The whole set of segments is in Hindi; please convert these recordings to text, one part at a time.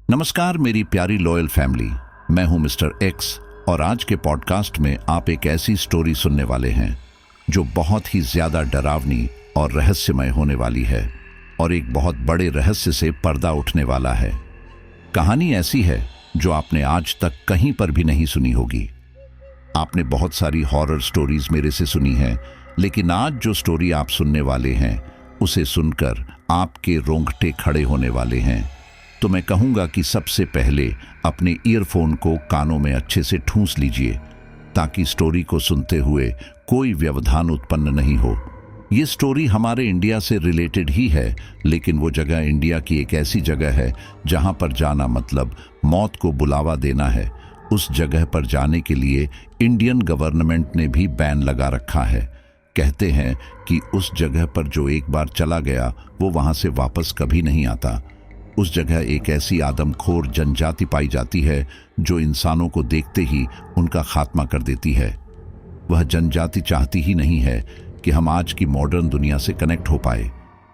नमस्कार मेरी प्यारी लॉयल फैमिली, मैं हूं मिस्टर एक्स और आज के पॉडकास्ट में आप एक ऐसी स्टोरी सुनने वाले हैं जो बहुत ही ज्यादा डरावनी और रहस्यमय होने वाली है और एक बहुत बड़े रहस्य से पर्दा उठने वाला है। कहानी ऐसी है जो आपने आज तक कहीं पर भी नहीं सुनी होगी। आपने बहुत सारी हॉरर स्टोरीज मेरे से सुनी हैं, लेकिन आज जो स्टोरी आप सुनने वाले हैं उसे सुनकर आपके रोंगटे खड़े होने वाले हैं। तो मैं कहूँगा कि सबसे पहले अपने ईयरफोन को कानों में अच्छे से ठूंस लीजिए ताकि स्टोरी को सुनते हुए कोई व्यवधान उत्पन्न नहीं हो। ये स्टोरी हमारे इंडिया से रिलेटेड ही है, लेकिन वो जगह इंडिया की एक ऐसी जगह है जहाँ पर जाना मतलब मौत को बुलावा देना है। उस जगह पर जाने के लिए इंडियन गवर्नमेंट ने भी बैन लगा रखा है। कहते हैं कि उस जगह पर जो एक बार चला गया वो वहाँ से वापस कभी नहीं आता। उस जगह एक ऐसी आदमखोर जनजाति पाई जाती है जो इंसानों को देखते ही उनका खात्मा कर देती है। वह जनजाति चाहती ही नहीं है कि हम आज की मॉडर्न दुनिया से कनेक्ट हो पाए।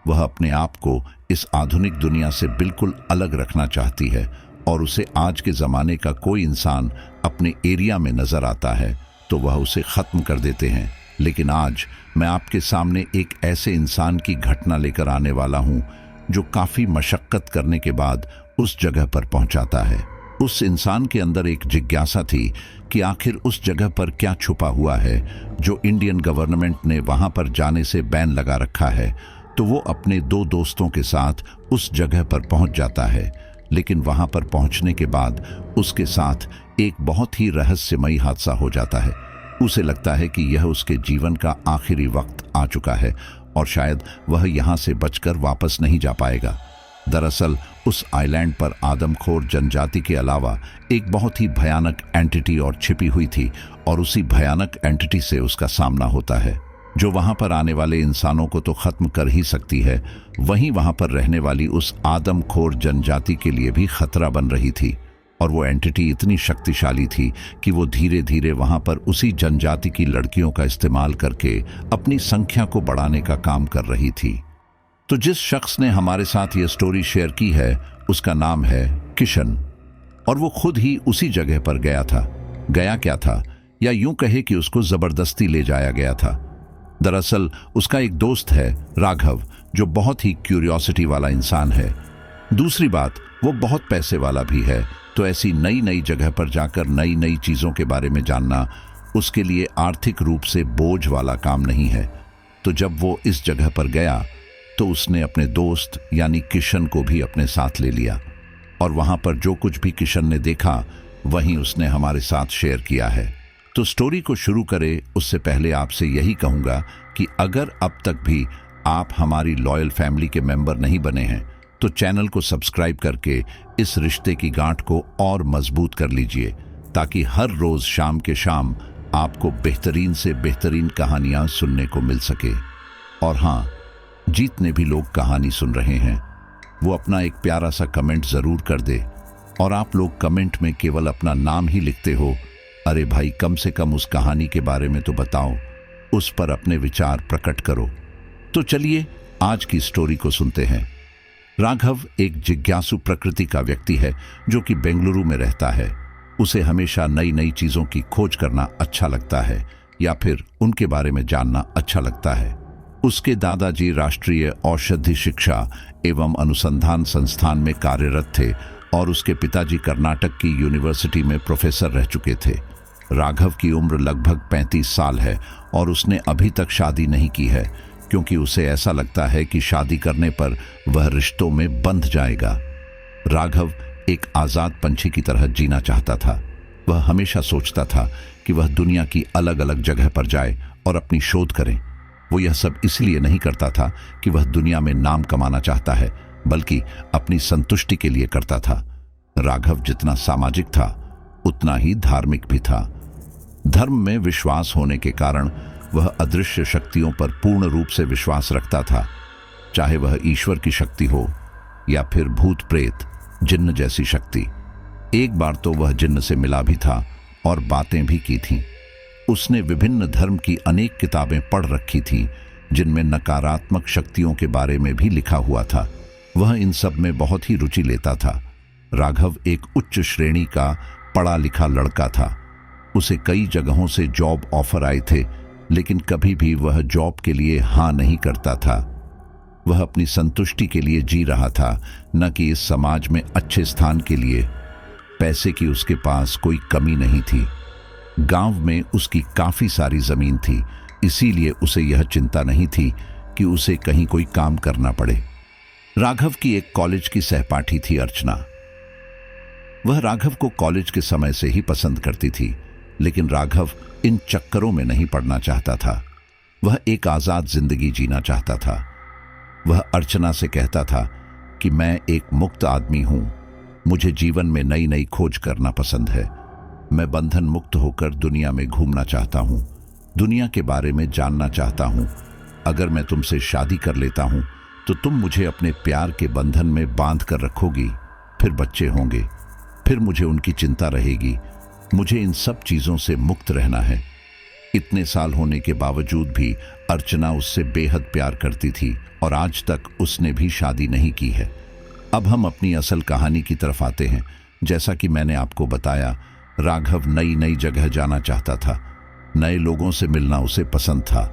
वह अपने आप को इस आधुनिक दुनिया से बिल्कुल अलग रखना चाहती है और उसे आज के ज़माने का कोई इंसान अपने एरिया में नज़र आता है तो वह उसे ख़त्म कर देते हैं। लेकिन आज मैं आपके सामने एक ऐसे इंसान की घटना लेकर आने वाला हूँ जो काफी मशक्कत करने के बाद उस जगह पर पहुंचाता है। उस इंसान के अंदर एक जिज्ञासा थी कि आखिर उस जगह पर क्या छुपा हुआ है जो इंडियन गवर्नमेंट ने वहां पर जाने से बैन लगा रखा है। तो वो अपने दो दोस्तों के साथ उस जगह पर पहुंच जाता है, लेकिन वहां पर पहुंचने के बाद उसके साथ एक बहुत ही रहस्यमयी हादसा हो जाता है। उसे लगता है कि यह उसके जीवन का आखिरी वक्त आ चुका है और शायद वह यहाँ से बचकर वापस नहीं जा पाएगा। दरअसल उस आइलैंड पर आदमखोर जनजाति के अलावा एक बहुत ही भयानक एंटिटी और छिपी हुई थी और उसी भयानक एंटिटी से उसका सामना होता है जो वहाँ पर आने वाले इंसानों को तो खत्म कर ही सकती है, वहीं वहाँ पर रहने वाली उस आदमखोर जनजाति के लिए भी खतरा बन रही थी। और वो एंटिटी इतनी शक्तिशाली थी कि वो धीरे धीरे वहां पर उसी जनजाति की लड़कियों का इस्तेमाल करके अपनी संख्या को बढ़ाने का काम कर रही थी। तो जिस शख्स ने हमारे साथ ये स्टोरी शेयर की है उसका नाम है किशन और वो खुद ही उसी जगह पर गया था। गया क्या था, या यूं कहे कि उसको जबरदस्ती ले जाया गया था। दरअसल उसका एक दोस्त है राघव, जो बहुत ही क्यूरियोसिटी वाला इंसान है। दूसरी बात, वो बहुत पैसे वाला भी है, तो ऐसी नई नई जगह पर जाकर नई नई चीज़ों के बारे में जानना उसके लिए आर्थिक रूप से बोझ वाला काम नहीं है। तो जब वो इस जगह पर गया तो उसने अपने दोस्त यानी किशन को भी अपने साथ ले लिया और वहाँ पर जो कुछ भी किशन ने देखा वहीं उसने हमारे साथ शेयर किया है। तो स्टोरी को शुरू करें उससे पहले आपसे यही कहूँगा कि अगर अब तक भी आप हमारी लॉयल फैमिली के मेंबर नहीं बने हैं तो चैनल को सब्सक्राइब करके इस रिश्ते की गांठ को और मजबूत कर लीजिए ताकि हर रोज शाम के शाम आपको बेहतरीन से बेहतरीन कहानियां सुनने को मिल सके। और हाँ, जितने भी लोग कहानी सुन रहे हैं वो अपना एक प्यारा सा कमेंट ज़रूर कर दे। और आप लोग कमेंट में केवल अपना नाम ही लिखते हो। अरे भाई, कम से कम उस कहानी के बारे में तो बताओ, उस पर अपने विचार प्रकट करो। तो चलिए आज की स्टोरी को सुनते हैं। राघव एक जिज्ञासु प्रकृति का व्यक्ति है जो कि बेंगलुरु में रहता है। उसे हमेशा नई नई चीज़ों की खोज करना अच्छा लगता है या फिर उनके बारे में जानना अच्छा लगता है। उसके दादाजी राष्ट्रीय औषधि शिक्षा एवं अनुसंधान संस्थान में कार्यरत थे और उसके पिताजी कर्नाटक की यूनिवर्सिटी में प्रोफेसर रह चुके थे। राघव की उम्र लगभग 35 साल है और उसने अभी तक शादी नहीं की है क्योंकि उसे ऐसा लगता है कि शादी करने पर वह रिश्तों में बंध जाएगा। राघव एक आज़ाद पंछी की तरह जीना चाहता था। वह हमेशा सोचता था कि वह दुनिया की अलग अलग जगह पर जाए और अपनी शोध करे। वो यह सब इसलिए नहीं करता था कि वह दुनिया में नाम कमाना चाहता है, बल्कि अपनी संतुष्टि के लिए करता था। राघव जितना सामाजिक था उतना ही धार्मिक भी था। धर्म में विश्वास होने के कारण वह अदृश्य शक्तियों पर पूर्ण रूप से विश्वास रखता था, चाहे वह ईश्वर की शक्ति हो या फिर भूत प्रेत जिन्न जैसी शक्ति। एक बार तो वह जिन्न से मिला भी था और बातें भी की थीं। उसने विभिन्न धर्म की अनेक किताबें पढ़ रखी थीं जिनमें नकारात्मक शक्तियों के बारे में भी लिखा हुआ था। वह इन सब में बहुत ही रुचि लेता था। राघव एक उच्च श्रेणी का पढ़ा लिखा लड़का था। उसे कई जगहों से जॉब ऑफर आए थे, लेकिन कभी भी वह जॉब के लिए हाँ नहीं करता था। वह अपनी संतुष्टि के लिए जी रहा था, न कि इस समाज में अच्छे स्थान के लिए। पैसे की उसके पास कोई कमी नहीं थी। गांव में उसकी काफी सारी जमीन थी, इसीलिए उसे यह चिंता नहीं थी कि उसे कहीं कोई काम करना पड़े। राघव की एक कॉलेज की सहपाठी थी अर्चना। वह राघव को कॉलेज के समय से ही पसंद करती थी, लेकिन राघव इन चक्करों में नहीं पड़ना चाहता था। वह एक आजाद जिंदगी जीना चाहता था। वह अर्चना से कहता था कि मैं एक मुक्त आदमी हूं, मुझे जीवन में नई नई खोज करना पसंद है। मैं बंधन मुक्त होकर दुनिया में घूमना चाहता हूं, दुनिया के बारे में जानना चाहता हूं। अगर मैं तुमसे शादी कर लेता हूं तो तुम मुझे अपने प्यार के बंधन में बांध कर रखोगी, फिर बच्चे होंगे, फिर मुझे उनकी चिंता रहेगी। मुझे इन सब चीजों से मुक्त रहना है। इतने साल होने के बावजूद भी अर्चना उससे बेहद प्यार करती थी और आज तक उसने भी शादी नहीं की है। अब हम अपनी असल कहानी की तरफ आते हैं। जैसा कि मैंने आपको बताया, राघव नई नई जगह जाना चाहता था, नए लोगों से मिलना उसे पसंद था।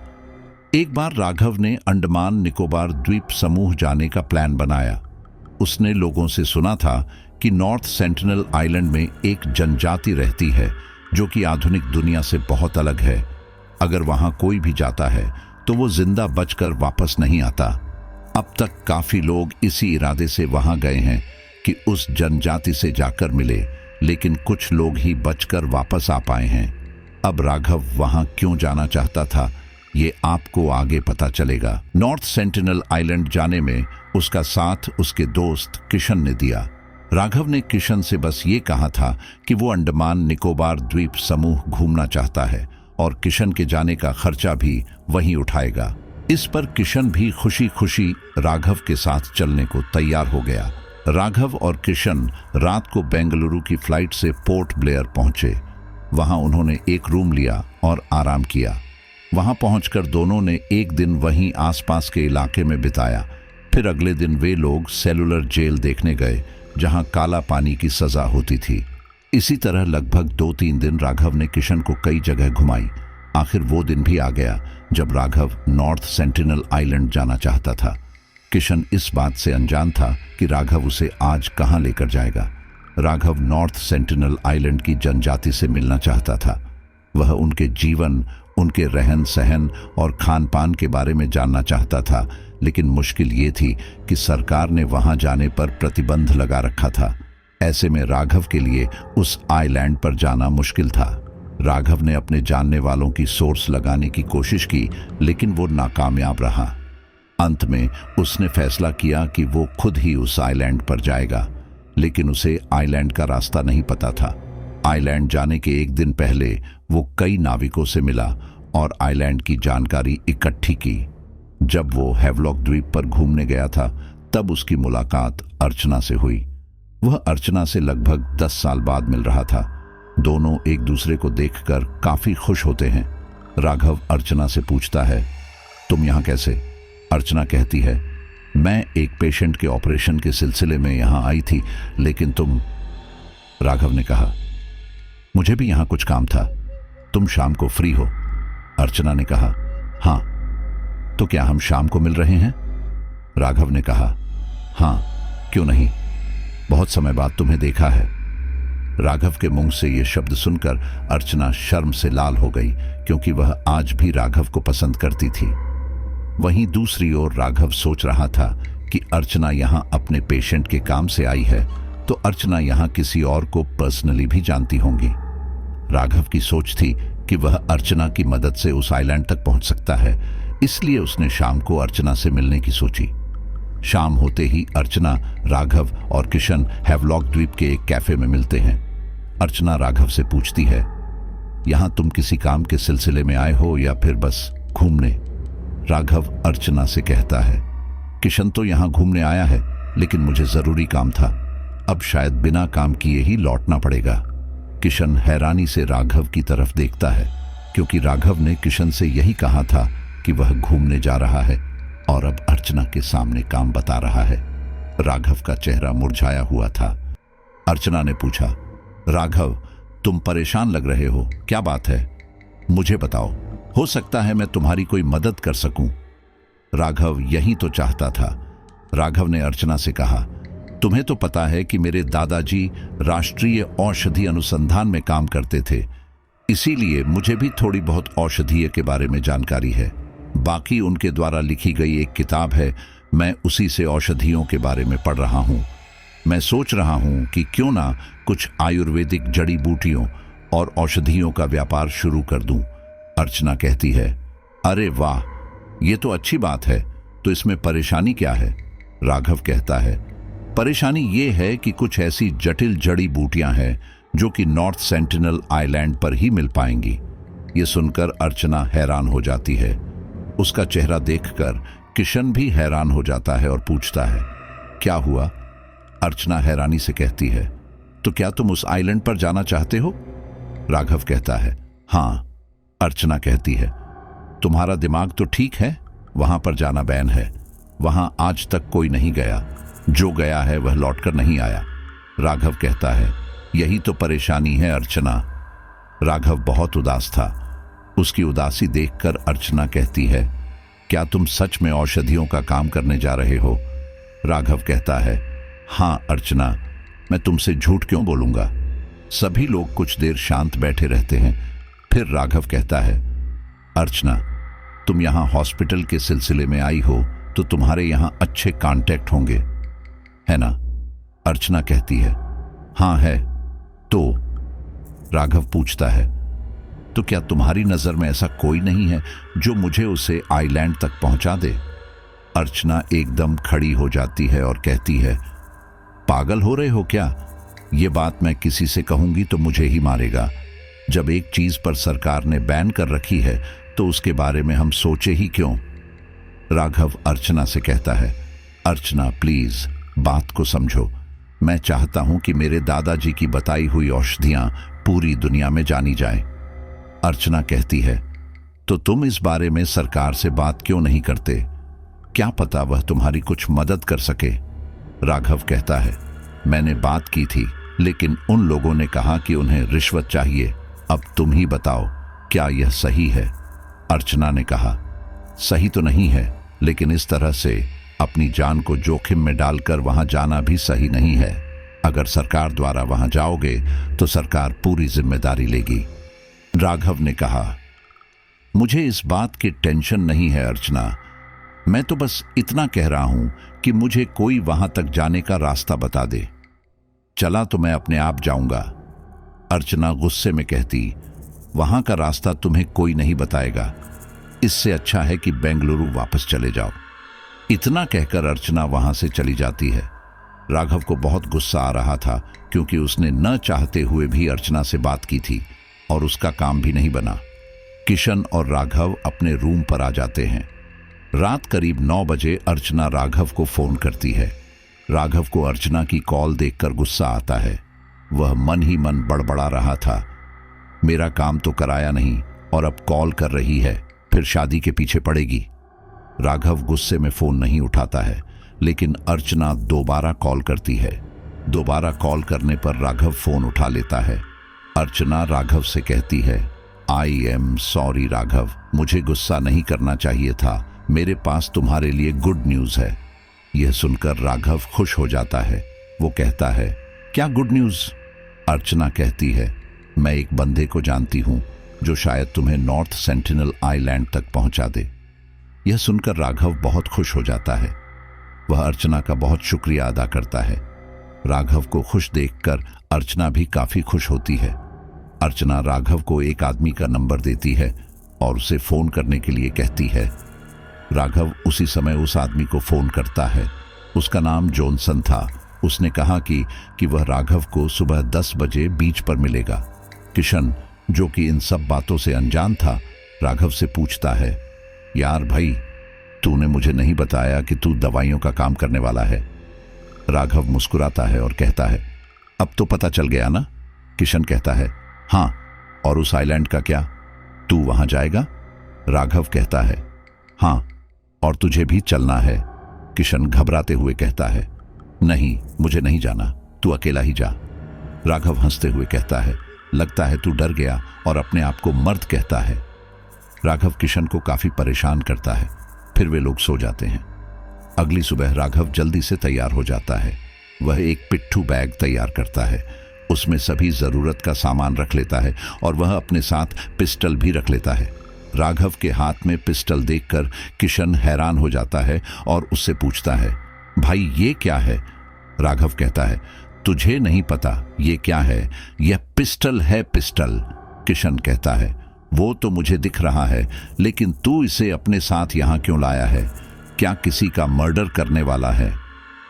एक बार राघव ने अंडमान निकोबार द्वीप समूह जाने का प्लान बनाया। उसने लोगों से सुना था कि नॉर्थ सेंटिनल आइलैंड में एक जनजाति रहती है जो कि आधुनिक दुनिया से बहुत अलग है। अगर वहां कोई भी जाता है तो वो जिंदा बचकर वापस नहीं आता। अब तक काफी लोग इसी इरादे से वहां गए हैं कि उस जनजाति से जाकर मिले, लेकिन कुछ लोग ही बचकर वापस आ पाए हैं। अब राघव वहां क्यों जाना चाहता था, ये आपको आगे पता चलेगा। नॉर्थ सेंटिनल आइलैंड जाने में उसका साथ उसके दोस्त किशन ने दिया। राघव ने किशन से बस ये कहा था कि वो अंडमान निकोबार द्वीप समूह घूमना चाहता है और किशन के जाने का खर्चा भी वही उठाएगा। इस पर किशन भी खुशी खुशी राघव के साथ चलने को तैयार हो गया। राघव और किशन रात को बेंगलुरु की फ्लाइट से पोर्ट ब्लेयर पहुंचे। वहां उन्होंने एक रूम लिया और आराम किया। वहां पहुंचकर दोनों ने एक दिन वहीं आसपास के इलाके में बिताया। फिर अगले दिन वे लोग सेलुलर जेल देखने गए, जहां काला पानी की सजा होती थी। इसी तरह लगभग 2-3 दिन राघव ने किशन को कई जगह घुमाई। आखिर वो दिन भी आ गया जब राघव नॉर्थ सेंटिनल आइलैंड जाना चाहता था। किशन इस बात से अनजान था कि राघव उसे आज कहां लेकर जाएगा। राघव नॉर्थ सेंटिनल आइलैंड की जनजाति से मिलना चाहता था। वह उनके जीवन, उनके रहन सहन और खान पान के बारे में जानना चाहता था, लेकिन मुश्किल ये थी कि सरकार ने वहां जाने पर प्रतिबंध लगा रखा था। ऐसे में राघव के लिए उस आइलैंड पर जाना मुश्किल था। राघव ने अपने जानने वालों की सोर्स लगाने की कोशिश की, लेकिन वो नाकामयाब रहा। अंत में उसने फैसला किया कि वो खुद ही उस आइलैंड पर जाएगा, लेकिन उसे आइलैंड का रास्ता नहीं पता था। आइलैंड जाने के एक दिन पहले वो कई नाविकों से मिला और आइलैंड की जानकारी इकट्ठी की। जब वो हैवलॉक द्वीप पर घूमने गया था, तब उसकी मुलाकात अर्चना से हुई। वह अर्चना से लगभग 10 साल बाद मिल रहा था। दोनों एक दूसरे को देखकर काफी खुश होते हैं। राघव अर्चना से पूछता है, तुम यहां कैसे? अर्चना कहती है, मैं एक पेशेंट के ऑपरेशन के सिलसिले में यहां आई थी, लेकिन तुम? राघव ने कहा, मुझे भी यहां कुछ काम था। तुम शाम को फ्री हो? अर्चना ने कहा, हाँ। तो क्या हम शाम को मिल रहे हैं? राघव ने कहा, हाँ, क्यों नहीं, बहुत समय बाद तुम्हें देखा है। राघव के मुंह से ये शब्द सुनकर अर्चना शर्म से लाल हो गई, क्योंकि वह आज भी राघव को पसंद करती थी। वहीं दूसरी ओर राघव सोच रहा था कि अर्चना यहां अपने पेशेंट के काम से आई है, तो अर्चना यहां किसी और को पर्सनली भी जानती होंगी। राघव की सोच थी कि वह अर्चना की मदद से उस आइलैंड तक पहुंच सकता है, इसलिए उसने शाम को अर्चना से मिलने की सोची। शाम होते ही अर्चना, राघव और किशन हैवलॉक द्वीप के एक कैफे में मिलते हैं। अर्चना राघव से पूछती है, यहां तुम किसी काम के सिलसिले में आए हो या फिर बस घूमने? राघव अर्चना से कहता है, किशन तो यहां घूमने आया है, लेकिन मुझे जरूरी काम था। अब शायद बिना काम किए ही लौटना पड़ेगा। किशन हैरानी से राघव की तरफ देखता है, क्योंकि राघव ने किशन से यही कहा था कि वह घूमने जा रहा है और अब अर्चना के सामने काम बता रहा है। राघव का चेहरा मुरझाया हुआ था। अर्चना ने पूछा। राघव, तुम परेशान लग रहे हो, क्या बात है? मुझे बताओ, हो सकता है मैं तुम्हारी कोई मदद कर सकूं। राघव यही तो चाहता था। राघव ने अर्चना से कहा, तुम्हें तो पता है कि मेरे दादाजी राष्ट्रीय औषधि अनुसंधान में काम करते थे, इसीलिए मुझे भी थोड़ी बहुत औषधीय के बारे में जानकारी है। बाकी उनके द्वारा लिखी गई एक किताब है, मैं उसी से औषधियों के बारे में पढ़ रहा हूँ। मैं सोच रहा हूँ कि क्यों ना कुछ आयुर्वेदिक जड़ी बूटियों और औषधियों का व्यापार शुरू कर दूं। अर्चना कहती है, अरे वाह, ये तो अच्छी बात है, तो इसमें परेशानी क्या है? राघव कहता है, परेशानी ये है कि कुछ ऐसी जटिल जड़ी बूटियां हैं जो कि नॉर्थ सेंटिनल आइलैंड पर ही मिल पाएंगी। ये सुनकर अर्चना हैरान हो जाती है। उसका चेहरा देखकर किशन भी हैरान हो जाता है और पूछता है, क्या हुआ? अर्चना हैरानी से कहती है, तो क्या तुम उस आइलैंड पर जाना चाहते हो? राघव कहता है, हाँ। अर्चना कहती है, तुम्हारा दिमाग तो ठीक है, वहां पर जाना बैन है, वहां आज तक कोई नहीं गया, जो गया है वह लौटकर नहीं आया। राघव कहता है, यही तो परेशानी है अर्चना। राघव बहुत उदास था। उसकी उदासी देखकर अर्चना कहती है, क्या तुम सच में औषधियों का काम करने जा रहे हो? राघव कहता है, हाँ अर्चना, मैं तुमसे झूठ क्यों बोलूंगा। सभी लोग कुछ देर शांत बैठे रहते हैं। फिर राघव कहता है, अर्चना, तुम यहां हॉस्पिटल के सिलसिले में आई हो तो तुम्हारे यहां अच्छे कांटेक्ट होंगे, है ना? अर्चना कहती है, हाँ है। तो राघव पूछता है, तो क्या तुम्हारी नजर में ऐसा कोई नहीं है जो मुझे उसे आइलैंड तक पहुंचा दे? अर्चना एकदम खड़ी हो जाती है और कहती है, पागल हो रहे हो क्या? ये बात मैं किसी से कहूंगी तो मुझे ही मारेगा। जब एक चीज पर सरकार ने बैन कर रखी है तो उसके बारे में हम सोचे ही क्यों? राघव अर्चना से कहता है, अर्चना प्लीज बात को समझो। मैं चाहता हूं कि मेरे दादाजी की बताई हुई औषधियां पूरी दुनिया में जानी जाए। अर्चना कहती है, तो तुम इस बारे में सरकार से बात क्यों नहीं करते? क्या पता वह तुम्हारी कुछ मदद कर सके। राघव कहता है, मैंने बात की थी, लेकिन उन लोगों ने कहा कि उन्हें रिश्वत चाहिए। अब तुम ही बताओ, क्या यह सही है? अर्चना ने कहा, सही तो नहीं है, लेकिन इस तरह से अपनी जान को जोखिम में डालकर वहां जाना भी सही नहीं है। अगर सरकार द्वारा वहां जाओगे तो सरकार पूरी जिम्मेदारी लेगी। राघव ने कहा, मुझे इस बात की टेंशन नहीं है अर्चना, मैं तो बस इतना कह रहा हूं कि मुझे कोई वहां तक जाने का रास्ता बता दे। चला तो मैं अपने आप जाऊंगा। अर्चना गुस्से में कहती, वहां का रास्ता तुम्हें कोई नहीं बताएगा, इससे अच्छा है कि बेंगलुरु वापस चले जाओ। इतना कहकर अर्चना वहां से चली जाती है। राघव को बहुत गुस्सा आ रहा था, क्योंकि उसने न चाहते हुए भी अर्चना से बात की थी और उसका काम भी नहीं बना। किशन और राघव अपने रूम पर आ जाते हैं। रात करीब 9 बजे अर्चना राघव को फोन करती है। राघव को अर्चना की कॉल देखकर गुस्सा आता है। वह मन ही मन बड़बड़ा रहा था, मेरा काम तो कराया नहीं और अब कॉल कर रही है, फिर शादी के पीछे पड़ेगी। राघव गुस्से में फोन नहीं उठाता है, लेकिन अर्चना दोबारा कॉल करती है। दोबारा कॉल करने पर राघव फोन उठा लेता है। अर्चना राघव से कहती है, आई एम सॉरी राघव, मुझे गुस्सा नहीं करना चाहिए था, मेरे पास तुम्हारे लिए गुड न्यूज है। यह सुनकर राघव खुश हो जाता है। वो कहता है, क्या गुड न्यूज? अर्चना कहती है, मैं एक बंदे को जानती हूं जो शायद तुम्हें नॉर्थ सेंटिनल आइलैंड तक पहुंचा दे। यह सुनकर राघव बहुत खुश हो जाता है। वह अर्चना का बहुत शुक्रिया अदा करता है। राघव को खुश देखकर अर्चना भी काफी खुश होती है। अर्चना राघव को एक आदमी का नंबर देती है और उसे फोन करने के लिए कहती है। राघव उसी समय उस आदमी को फोन करता है। उसका नाम जॉनसन था। उसने कहा कि वह राघव को सुबह 10 बजे बीच पर मिलेगा। किशन, जो कि इन सब बातों से अनजान था, राघव से पूछता है, यार भाई, तूने मुझे नहीं बताया कि तू दवाइयों का काम करने वाला है। राघव मुस्कुराता है और कहता है, अब तो पता चल गया ना? किशन कहता है, हाँ, और उस आइलैंड का क्या? तू वहां जाएगा? राघव कहता है, हाँ, और तुझे भी चलना है। किशन घबराते हुए कहता है, नहीं, मुझे नहीं जाना, तू अकेला ही जा। राघव हंसते हुए कहता है, लगता है तू डर गया और अपने आप को मर्द कहता है। राघव किशन को काफी परेशान करता है। फिर वे लोग सो जाते हैं। अगली सुबह राघव जल्दी से तैयार हो जाता है। वह एक पिट्ठू बैग तैयार करता है, उसमें सभी जरूरत का सामान रख लेता है और वह अपने साथ पिस्टल भी रख लेता है। राघव के हाथ में पिस्टल देखकर किशन हैरान हो जाता है और उससे पूछता है, भाई ये क्या है? राघव कहता है, तुझे नहीं पता ये क्या है? यह पिस्टल है, पिस्टल। किशन कहता है, वो तो मुझे दिख रहा है, लेकिन तू इसे अपने साथ यहाँ क्यों लाया है? क्या किसी का मर्डर करने वाला है?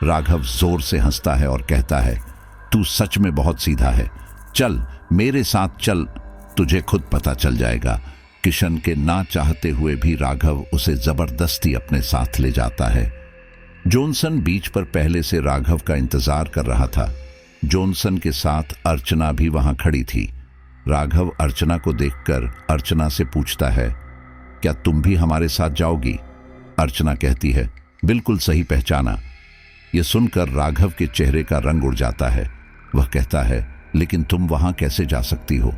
राघव जोर से हंसता है और कहता है, तू सच में बहुत सीधा है, चल मेरे साथ चल, तुझे खुद पता चल जाएगा। किशन के ना चाहते हुए भी राघव उसे जबरदस्ती अपने साथ ले जाता है। जॉनसन बीच पर पहले से राघव का इंतजार कर रहा था। जॉनसन के साथ अर्चना भी वहां खड़ी थी। राघव अर्चना को देखकर अर्चना से पूछता है, क्या तुम भी हमारे साथ जाओगी? अर्चना कहती है, बिल्कुल सही पहचाना। यह सुनकर राघव के चेहरे का रंग उड़ जाता है। वह कहता है, लेकिन तुम वहां कैसे जा सकती हो?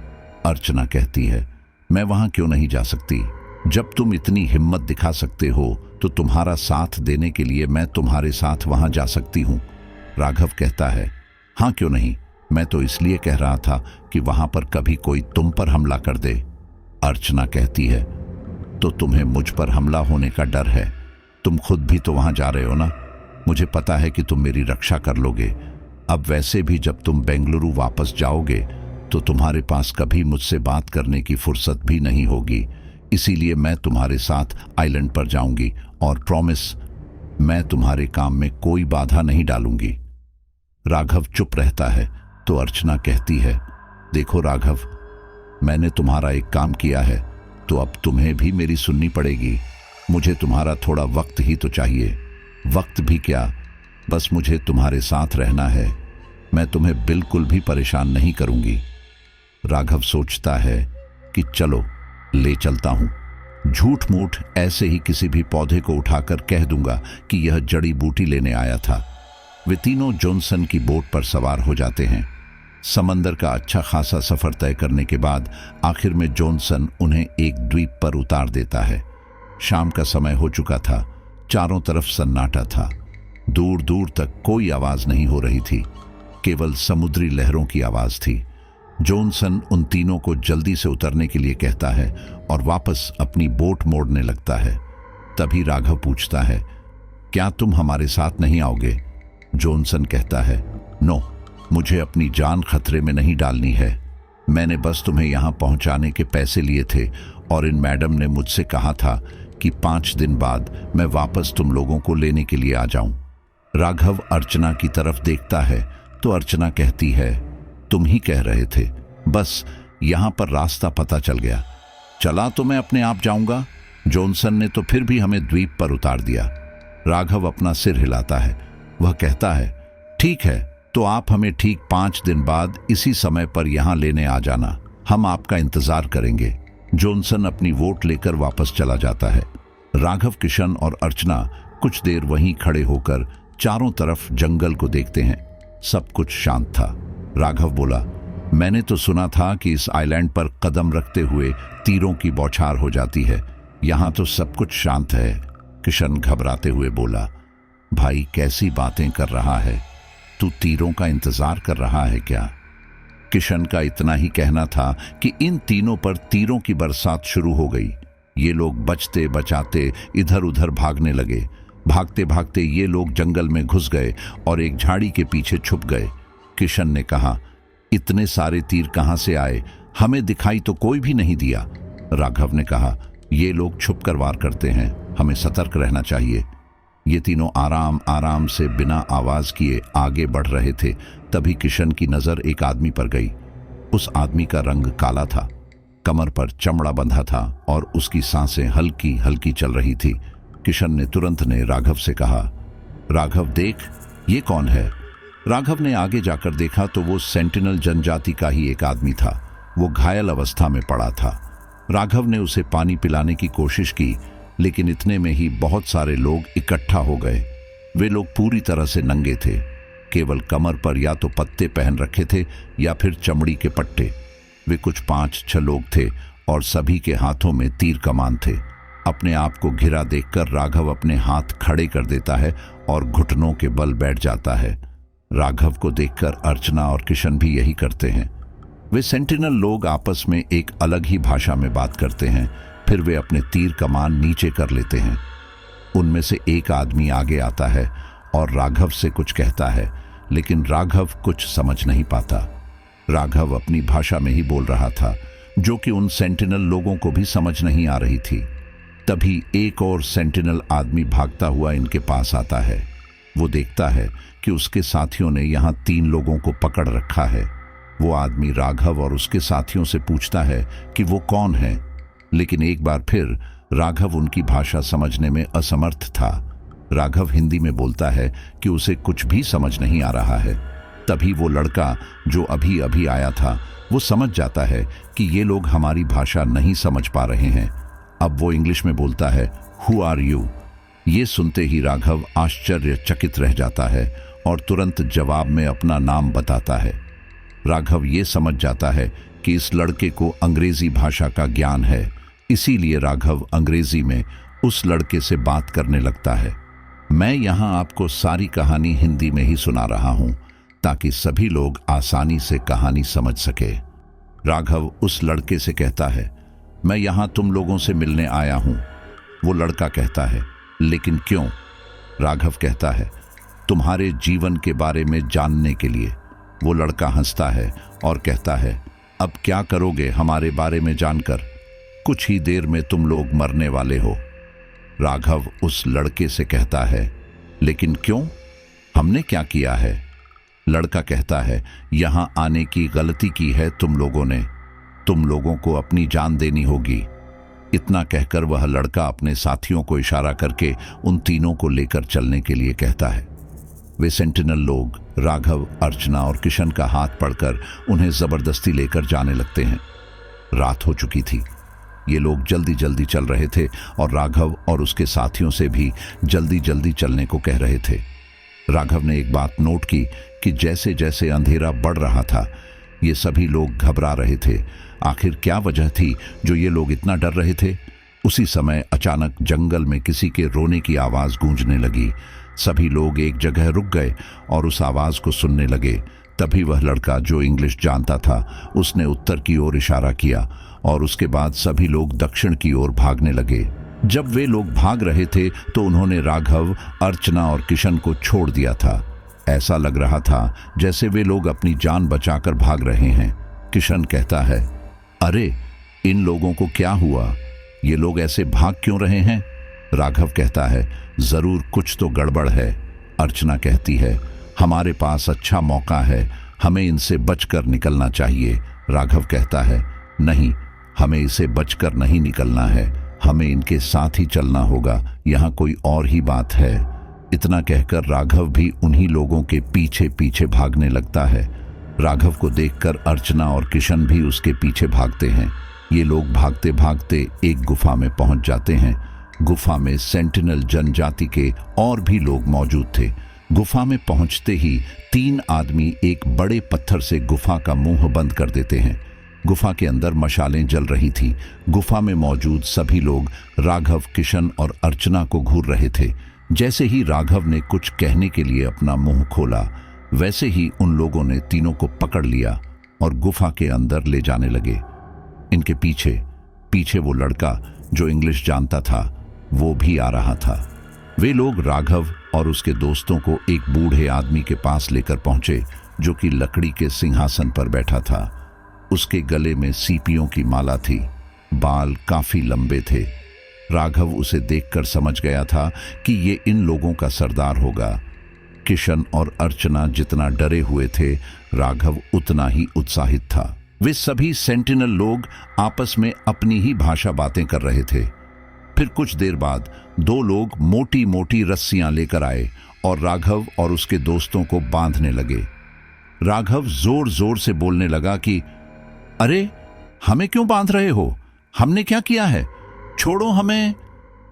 अर्चना कहती है, मैं वहां क्यों नहीं जा सकती? जब तुम इतनी हिम्मत दिखा सकते हो तो तुम्हारा साथ देने के लिए मैं तुम्हारे साथ वहां जा सकती हूं। राघव कहता है, हाँ क्यों नहीं, मैं तो इसलिए कह रहा था कि वहां पर कभी कोई तुम पर हमला कर दे। अर्चना कहती है, तो तुम्हें मुझ पर हमला होने का डर है? तुम खुद भी तो वहां जा रहे हो ना। मुझे पता है कि तुम मेरी रक्षा कर लोगे। अब वैसे भी जब तुम बेंगलुरु वापस जाओगे तो तुम्हारे पास कभी मुझसे बात करने की फुर्सत भी नहीं होगी, इसीलिए मैं तुम्हारे साथ आइलैंड पर जाऊंगी और प्रॉमिस, मैं तुम्हारे काम में कोई बाधा नहीं डालूंगी। राघव चुप रहता है तो अर्चना कहती है, देखो राघव, मैंने तुम्हारा एक काम किया है तो अब तुम्हें भी मेरी सुननी पड़ेगी। मुझे तुम्हारा थोड़ा वक्त ही तो चाहिए। वक्त भी क्या, बस मुझे तुम्हारे साथ रहना है। मैं तुम्हें बिल्कुल भी परेशान नहीं करूंगी। राघव सोचता है कि चलो ले चलता हूं। झूठ मूठ ऐसे ही किसी भी पौधे को उठाकर कह दूंगा कि यह जड़ी बूटी लेने आया था। वे तीनों जॉनसन की बोट पर सवार हो जाते हैं। समंदर का अच्छा खासा सफर तय करने के बाद आखिर में जॉनसन उन्हें एक द्वीप पर उतार देता है। शाम का समय हो चुका था। चारों तरफ सन्नाटा था। दूर दूर तक कोई आवाज नहीं हो रही थी, केवल समुद्री लहरों की आवाज थी। जॉनसन उन तीनों को जल्दी से उतरने के लिए कहता है और वापस अपनी बोट मोड़ने लगता है। तभी राघव पूछता है, क्या तुम हमारे साथ नहीं आओगे? जॉनसन कहता है, नो, मुझे अपनी जान खतरे में नहीं डालनी है। मैंने बस तुम्हें यहां पहुंचाने के पैसे लिए थे और इन मैडम ने मुझसे कहा था कि 5 दिन बाद मैं वापस तुम लोगों को लेने के लिए आ जाऊं। राघव अर्चना की तरफ देखता है तो अर्चना कहती है, तुम ही कह रहे थे, बस यहां पर रास्ता पता चल गया। चला तो मैं अपने आप जाऊंगा। जॉनसन ने तो फिर भी हमें द्वीप पर उतार दिया। राघव अपना सिर हिलाता है। वह कहता है, ठीक है, तो आप हमें ठीक 5 दिन बाद इसी समय पर यहां लेने आ जाना। हम आपका इंतजार करेंगे। जॉनसन अपनी वोट लेकर वापस चला जाता है। राघव, किशन और अर्चना कुछ देर वहीं खड़े होकर चारों तरफ जंगल को देखते हैं। सब कुछ शांत था। राघव बोला, मैंने तो सुना था कि इस आइलैंड पर कदम रखते हुए तीरों की बौछार हो जाती है। यहां तो सब कुछ शांत है। किशन घबराते हुए बोला, भाई कैसी बातें कर रहा है? तू तीरों का इंतजार कर रहा है क्या? किशन का इतना ही कहना था कि इन तीनों पर तीरों की बरसात शुरू हो गई। ये लोग बचते बचाते इधर उधर भागने लगे। भागते भागते ये लोग जंगल में घुस गए और एक झाड़ी के पीछे छुप गए। किशन ने कहा, इतने सारे तीर कहां से आए? हमें दिखाई तो कोई भी नहीं दिया। राघव ने कहा, ये लोग छुप कर वार करते हैं, हमें सतर्क रहना चाहिए। ये तीनों आराम आराम से बिना आवाज किए आगे बढ़ रहे थे। तभी किशन की नजर एक आदमी पर गई। उस आदमी का रंग काला था, कमर पर चमड़ा बंधा था और उसकी सांसें हल्की हल्की चल रही थी। किशन ने तुरंत राघव से कहा, राघव देख, ये कौन है? राघव ने आगे जाकर देखा तो वो सेंटिनल जनजाति का ही एक आदमी था। वो घायल अवस्था में पड़ा था। राघव ने उसे पानी पिलाने की कोशिश की, लेकिन इतने में ही बहुत सारे लोग इकट्ठा हो गए। वे लोग पूरी तरह से नंगे थे। केवल कमर पर या तो पत्ते पहन रखे थे या फिर चमड़ी के पट्टे। वे कुछ 5-6 लोग थे और सभी के हाथों में तीर कमान थे। अपने आप को घिरा देखकर राघव अपने हाथ खड़े कर देता है और घुटनों के बल बैठ जाता है। राघव को देखकर अर्चना और किशन भी यही करते हैं। वे सेंटिनल लोग आपस में एक अलग ही भाषा में बात करते हैं। फिर वे अपने तीर कमान नीचे कर लेते हैं। उनमें से एक आदमी आगे आता है और राघव से कुछ कहता है, लेकिन राघव कुछ समझ नहीं पाता। राघव अपनी भाषा में ही बोल रहा था, जो कि उन सेंटिनल लोगों को भी समझ नहीं आ रही थी। तभी एक और सेंटिनल आदमी भागता हुआ इनके पास आता है। वो देखता है कि उसके साथियों ने यहाँ 3 लोगों को पकड़ रखा है। वो आदमी राघव और उसके साथियों से पूछता है कि वो कौन है, लेकिन एक बार फिर राघव उनकी भाषा समझने में असमर्थ था। राघव हिंदी में बोलता है कि उसे कुछ भी समझ नहीं आ रहा है। तभी वो लड़का जो अभी अभी आया था, वो समझ जाता है कि ये लोग हमारी भाषा नहीं समझ पा रहे हैं। अब वो इंग्लिश में बोलता है, हु आर यू? ये सुनते ही राघव आश्चर्यचकित रह जाता है और तुरंत जवाब में अपना नाम बताता है। राघव ये समझ जाता है कि इस लड़के को अंग्रेजी भाषा का ज्ञान है, इसीलिए राघव अंग्रेजी में उस लड़के से बात करने लगता है। मैं यहाँ आपको सारी कहानी हिंदी में ही सुना रहा हूँ ताकि सभी लोग आसानी से कहानी समझ सके। राघव उस लड़के से कहता है, मैं यहाँ तुम लोगों से मिलने आया हूँ। वो लड़का कहता है, लेकिन क्यों? राघव कहता है, तुम्हारे जीवन के बारे में जानने के लिए। वो लड़का हंसता है और कहता है, अब क्या करोगे हमारे बारे में जानकर? कुछ ही देर में तुम लोग मरने वाले हो। राघव उस लड़के से कहता है, लेकिन क्यों? हमने क्या किया है? लड़का कहता है, यहां आने की गलती की है तुम लोगों ने। तुम लोगों को अपनी जान देनी होगी। इतना कहकर वह लड़का अपने साथियों को इशारा करके उन तीनों को लेकर चलने के लिए कहता है। वे सेंटिनल लोग राघव, अर्चना और किशन का हाथ पकड़कर उन्हें जबरदस्ती लेकर जाने लगते हैं। रात हो चुकी थी। ये लोग जल्दी जल्दी चल रहे थे और राघव और उसके साथियों से भी जल्दी जल्दी चलने को कह रहे थे। राघव ने एक बात नोट की कि जैसे जैसे अंधेरा बढ़ रहा था, ये सभी लोग घबरा रहे थे। आखिर क्या वजह थी जो ये लोग इतना डर रहे थे? उसी समय अचानक जंगल में किसी के रोने की आवाज गूंजने लगी। सभी लोग एक जगह रुक गए और उस आवाज को सुनने लगे। तभी वह लड़का जो इंग्लिश जानता था, उसने उत्तर की ओर इशारा किया और उसके बाद सभी लोग दक्षिण की ओर भागने लगे। जब वे लोग भाग रहे थे तो उन्होंने राघव, अर्चना और किशन को छोड़ दिया था। ऐसा लग रहा था जैसे वे लोग अपनी जान बचाकर भाग रहे हैं। किशन कहता है, अरे इन लोगों को क्या हुआ? ये लोग ऐसे भाग क्यों रहे हैं? राघव कहता है, जरूर कुछ तो गड़बड़ है। अर्चना कहती है, हमारे पास अच्छा मौका है, हमें इनसे बचकर निकलना चाहिए। राघव कहता है, नहीं, हमें इसे बचकर नहीं निकलना है, हमें इनके साथ ही चलना होगा, यहाँ कोई और ही बात है। इतना कहकर राघव भी उन्हीं लोगों के पीछे पीछे भागने लगता है। राघव को देखकर अर्चना और किशन भी उसके पीछे भागते हैं। ये लोग भागते भागते एक गुफा में पहुंच जाते हैं। गुफा में सेंटिनल जनजाति के और भी लोग मौजूद थे। गुफा में पहुंचते ही 3 आदमी एक बड़े पत्थर से गुफा का मुंह बंद कर देते हैं। गुफा के अंदर मशालें जल रही थी। गुफा में मौजूद सभी लोग राघव, किशन और अर्चना को घूर रहे थे। जैसे ही राघव ने कुछ कहने के लिए अपना मुंह खोला, वैसे ही उन लोगों ने तीनों को पकड़ लिया और गुफा के अंदर ले जाने लगे। इनके पीछे पीछे वो लड़का जो इंग्लिश जानता था, वो भी आ रहा था। वे लोग राघव और उसके दोस्तों को एक बूढ़े आदमी के पास लेकर पहुंचे, जो कि लकड़ी के सिंहासन पर बैठा था। उसके गले में सीपियों की माला थी, बाल काफी लंबे थे। राघव उसे देखकर समझ गया था कि ये इन लोगों का सरदार होगा। किशन और अर्चना जितना डरे हुए थे, राघव उतना ही उत्साहित था। वे सभी सेंटिनल लोग आपस में अपनी ही भाषा बातें कर रहे थे। फिर कुछ देर बाद 2 लोग मोटी मोटी रस्सियां लेकर आए और राघव और उसके दोस्तों को बांधने लगे। राघव जोर जोर से बोलने लगा कि अरे, हमें क्यों बांध रहे हो? हमने क्या किया है? छोड़ो हमें।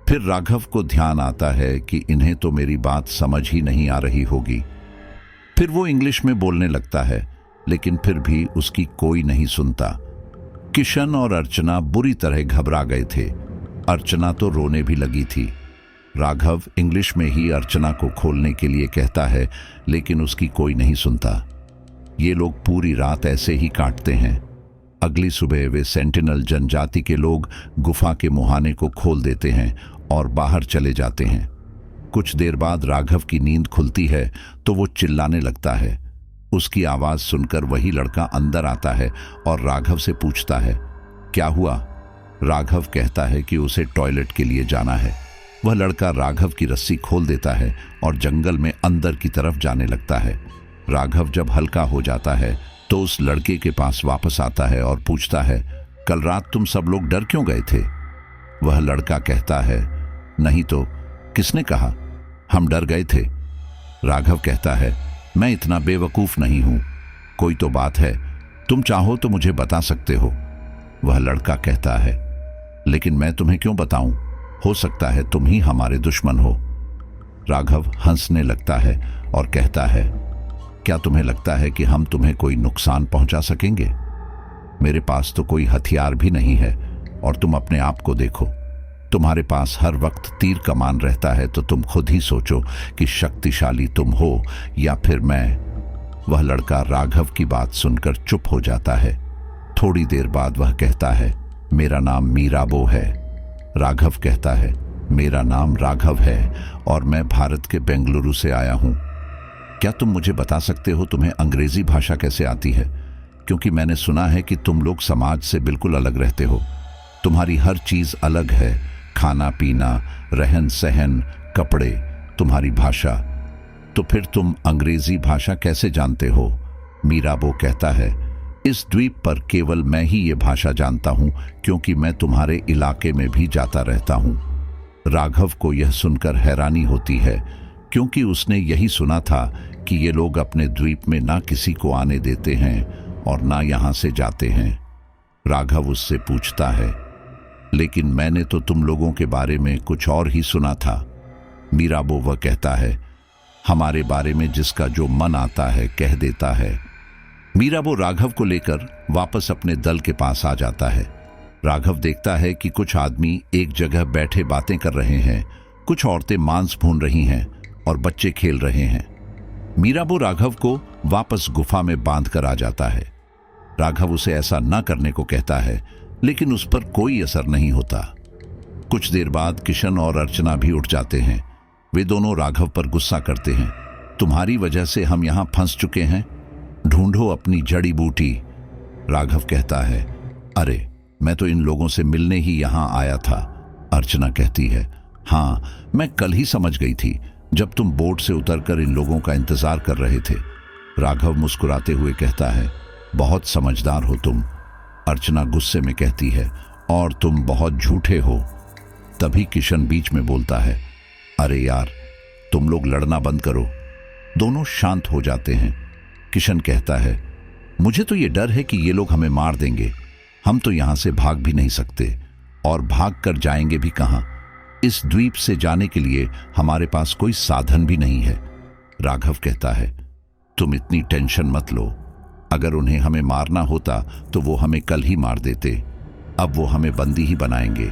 फिर राघव को ध्यान आता है कि इन्हें तो मेरी बात समझ ही नहीं आ रही होगी। फिर वो इंग्लिश में बोलने लगता है, लेकिन फिर भी उसकी कोई नहीं सुनता। किशन और अर्चना बुरी तरह घबरा गए थे। अर्चना तो रोने भी लगी थी। राघव इंग्लिश में ही अर्चना को खोलने के लिए कहता है, लेकिन उसकी कोई नहीं सुनता। ये लोग पूरी रात ऐसे ही काटते हैं। अगली सुबह वे सेंटिनल जनजाति के लोग गुफा के मुहाने को खोल देते हैं और बाहर चले जाते हैं। कुछ देर बाद राघव की नींद खुलती है तो वो चिल्लाने लगता है। उसकी आवाज सुनकर वही लड़का अंदर आता है और राघव से पूछता है, क्या हुआ? राघव कहता है कि उसे टॉयलेट के लिए जाना है। वह लड़का राघव की रस्सी खोल देता है और जंगल में अंदर की तरफ जाने लगता है। राघव जब हल्का हो जाता है तो उस लड़के के पास वापस आता है और पूछता है, कल रात तुम सब लोग डर क्यों गए थे? वह लड़का कहता है, नहीं तो किसने कहा, हम डर गए थे। राघव कहता है, मैं इतना बेवकूफ नहीं हूं, कोई तो बात है, तुम चाहो तो मुझे बता सकते हो। वह लड़का कहता है, लेकिन मैं तुम्हें क्यों बताऊं, हो सकता है तुम ही हमारे दुश्मन हो। राघव हंसने लगता है और कहता है, क्या तुम्हें लगता है कि हम तुम्हें कोई नुकसान पहुंचा सकेंगे? मेरे पास तो कोई हथियार भी नहीं है और तुम अपने आप को देखो, तुम्हारे पास हर वक्त तीर कमान रहता है, तो तुम खुद ही सोचो कि शक्तिशाली तुम हो या फिर मैं। वह लड़का राघव की बात सुनकर चुप हो जाता है। थोड़ी देर बाद वह कहता है, मेरा नाम मीराबो है। राघव कहता है, मेरा नाम राघव है और मैं भारत के बेंगलुरु से आया हूं। क्या तुम मुझे बता सकते हो तुम्हें अंग्रेजी भाषा कैसे आती है? क्योंकि मैंने सुना है कि तुम लोग समाज से बिल्कुल अलग रहते हो, तुम्हारी हर चीज अलग है, खाना पीना, रहन सहन, कपड़े, तुम्हारी भाषा। तो फिर तुम अंग्रेजी भाषा कैसे जानते हो? मीराबो कहता है, इस द्वीप पर केवल मैं ही ये भाषा जानता हूं, क्योंकि मैं तुम्हारे इलाके में भी जाता रहता हूं। राघव को यह सुनकर हैरानी होती है, क्योंकि उसने यही सुना था कि ये लोग अपने द्वीप में ना किसी को आने देते हैं और ना यहां से जाते हैं। राघव उससे पूछता है, लेकिन मैंने तो तुम लोगों के बारे में कुछ और ही सुना था। मीराबो वह कहता है, हमारे बारे में जिसका जो मन आता है कह देता है। मीराबो राघव को लेकर वापस अपने दल के पास आ जाता है। राघव देखता है कि कुछ आदमी एक जगह बैठे बातें कर रहे हैं, कुछ औरतें मांस भून रही हैं और बच्चे खेल रहे हैं। मीराबो राघव को वापस गुफा में बांध कर आ जाता है। राघव उसे ऐसा न करने को कहता है, लेकिन उस पर कोई असर नहीं होता। कुछ देर बाद किशन और अर्चना भी उठ जाते हैं। वे दोनों राघव पर गुस्सा करते हैं, तुम्हारी वजह से हम यहां फंस चुके हैं, ढूंढो अपनी जड़ी बूटी। राघव कहता है, अरे मैं तो इन लोगों से मिलने ही यहां आया था। अर्चना कहती है, हाँ मैं कल ही समझ गई थी जब तुम बोट से उतरकर इन लोगों का इंतजार कर रहे थे। राघव मुस्कुराते हुए कहता है, बहुत समझदार हो तुम। अर्चना गुस्से में कहती है, और तुम बहुत झूठे हो। तभी किशन बीच में बोलता है, अरे यार तुम लोग लड़ना बंद करो। दोनों शांत हो जाते हैं। किशन कहता है, मुझे तो ये डर है कि ये लोग हमें मार देंगे, हम तो यहां से भाग भी नहीं सकते, और भाग कर जाएंगे भी कहां? इस द्वीप से जाने के लिए हमारे पास कोई साधन भी नहीं है। राघव कहता है, तुम इतनी टेंशन मत लो, अगर उन्हें हमें मारना होता तो वो हमें कल ही मार देते, अब वो हमें बंदी ही बनाएंगे।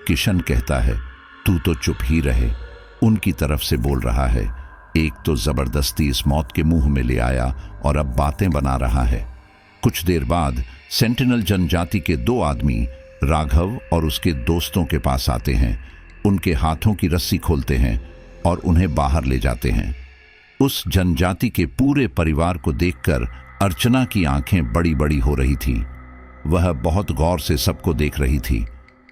किशन कहता है, तू तो चुप ही रहे, उनकी तरफ से बोल रहा है, एक तो जबरदस्ती इस मौत के मुंह में ले आया और अब बातें बना रहा है। कुछ देर बाद सेंटिनल जनजाति के दो आदमी राघव और उसके दोस्तों के पास आते हैं, उनके हाथों की रस्सी खोलते हैं और उन्हें बाहर ले जाते हैं। उस जनजाति के पूरे परिवार को देखकर अर्चना की आंखें बड़ी बड़ी हो रही थीं। वह बहुत गौर से सबको देख रही थी।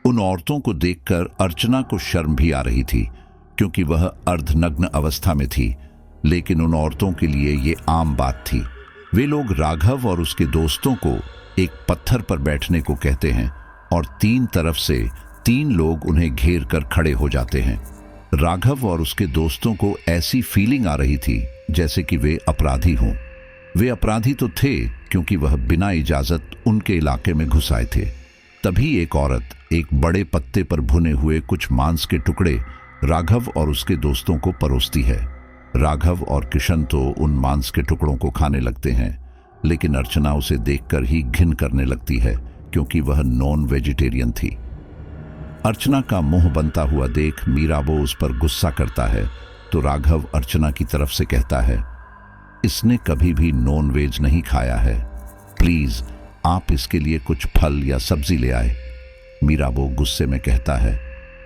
उन औरतों को देखकर अर्चना को शर्म भी आ रही थी, क्योंकि वह अर्धनग्न अवस्था में थी, लेकिन उन औरतों के लिए ये आम बात थी। वे लोग राघव और उसके दोस्तों को एक पत्थर पर बैठने को कहते हैं और तीन तरफ से तीन लोग उन्हें घेर कर खड़े हो जाते हैं। राघव और उसके दोस्तों को ऐसी फीलिंग आ रही थी जैसे कि वे अपराधी हों। वे अपराधी तो थे, क्योंकि वह बिना इजाजत उनके इलाके में घुस आए थे। तभी एक औरत एक बड़े पत्ते पर भुने हुए कुछ मांस के टुकड़े राघव और उसके दोस्तों को परोसती है। राघव और किशन तो उन मांस के टुकड़ों को खाने लगते हैं, लेकिन अर्चना उसे देखकर ही घिन करने लगती है क्योंकि वह नॉन वेजिटेरियन थी। अर्चना का मुंह बनता हुआ देख मीराबो उस पर गुस्सा करता है तो राघव अर्चना की तरफ से कहता है, इसने कभी भी नॉन वेज नहीं खाया है, प्लीज आप इसके लिए कुछ फल या सब्जी ले आए। मीराबो गुस्से में कहता है,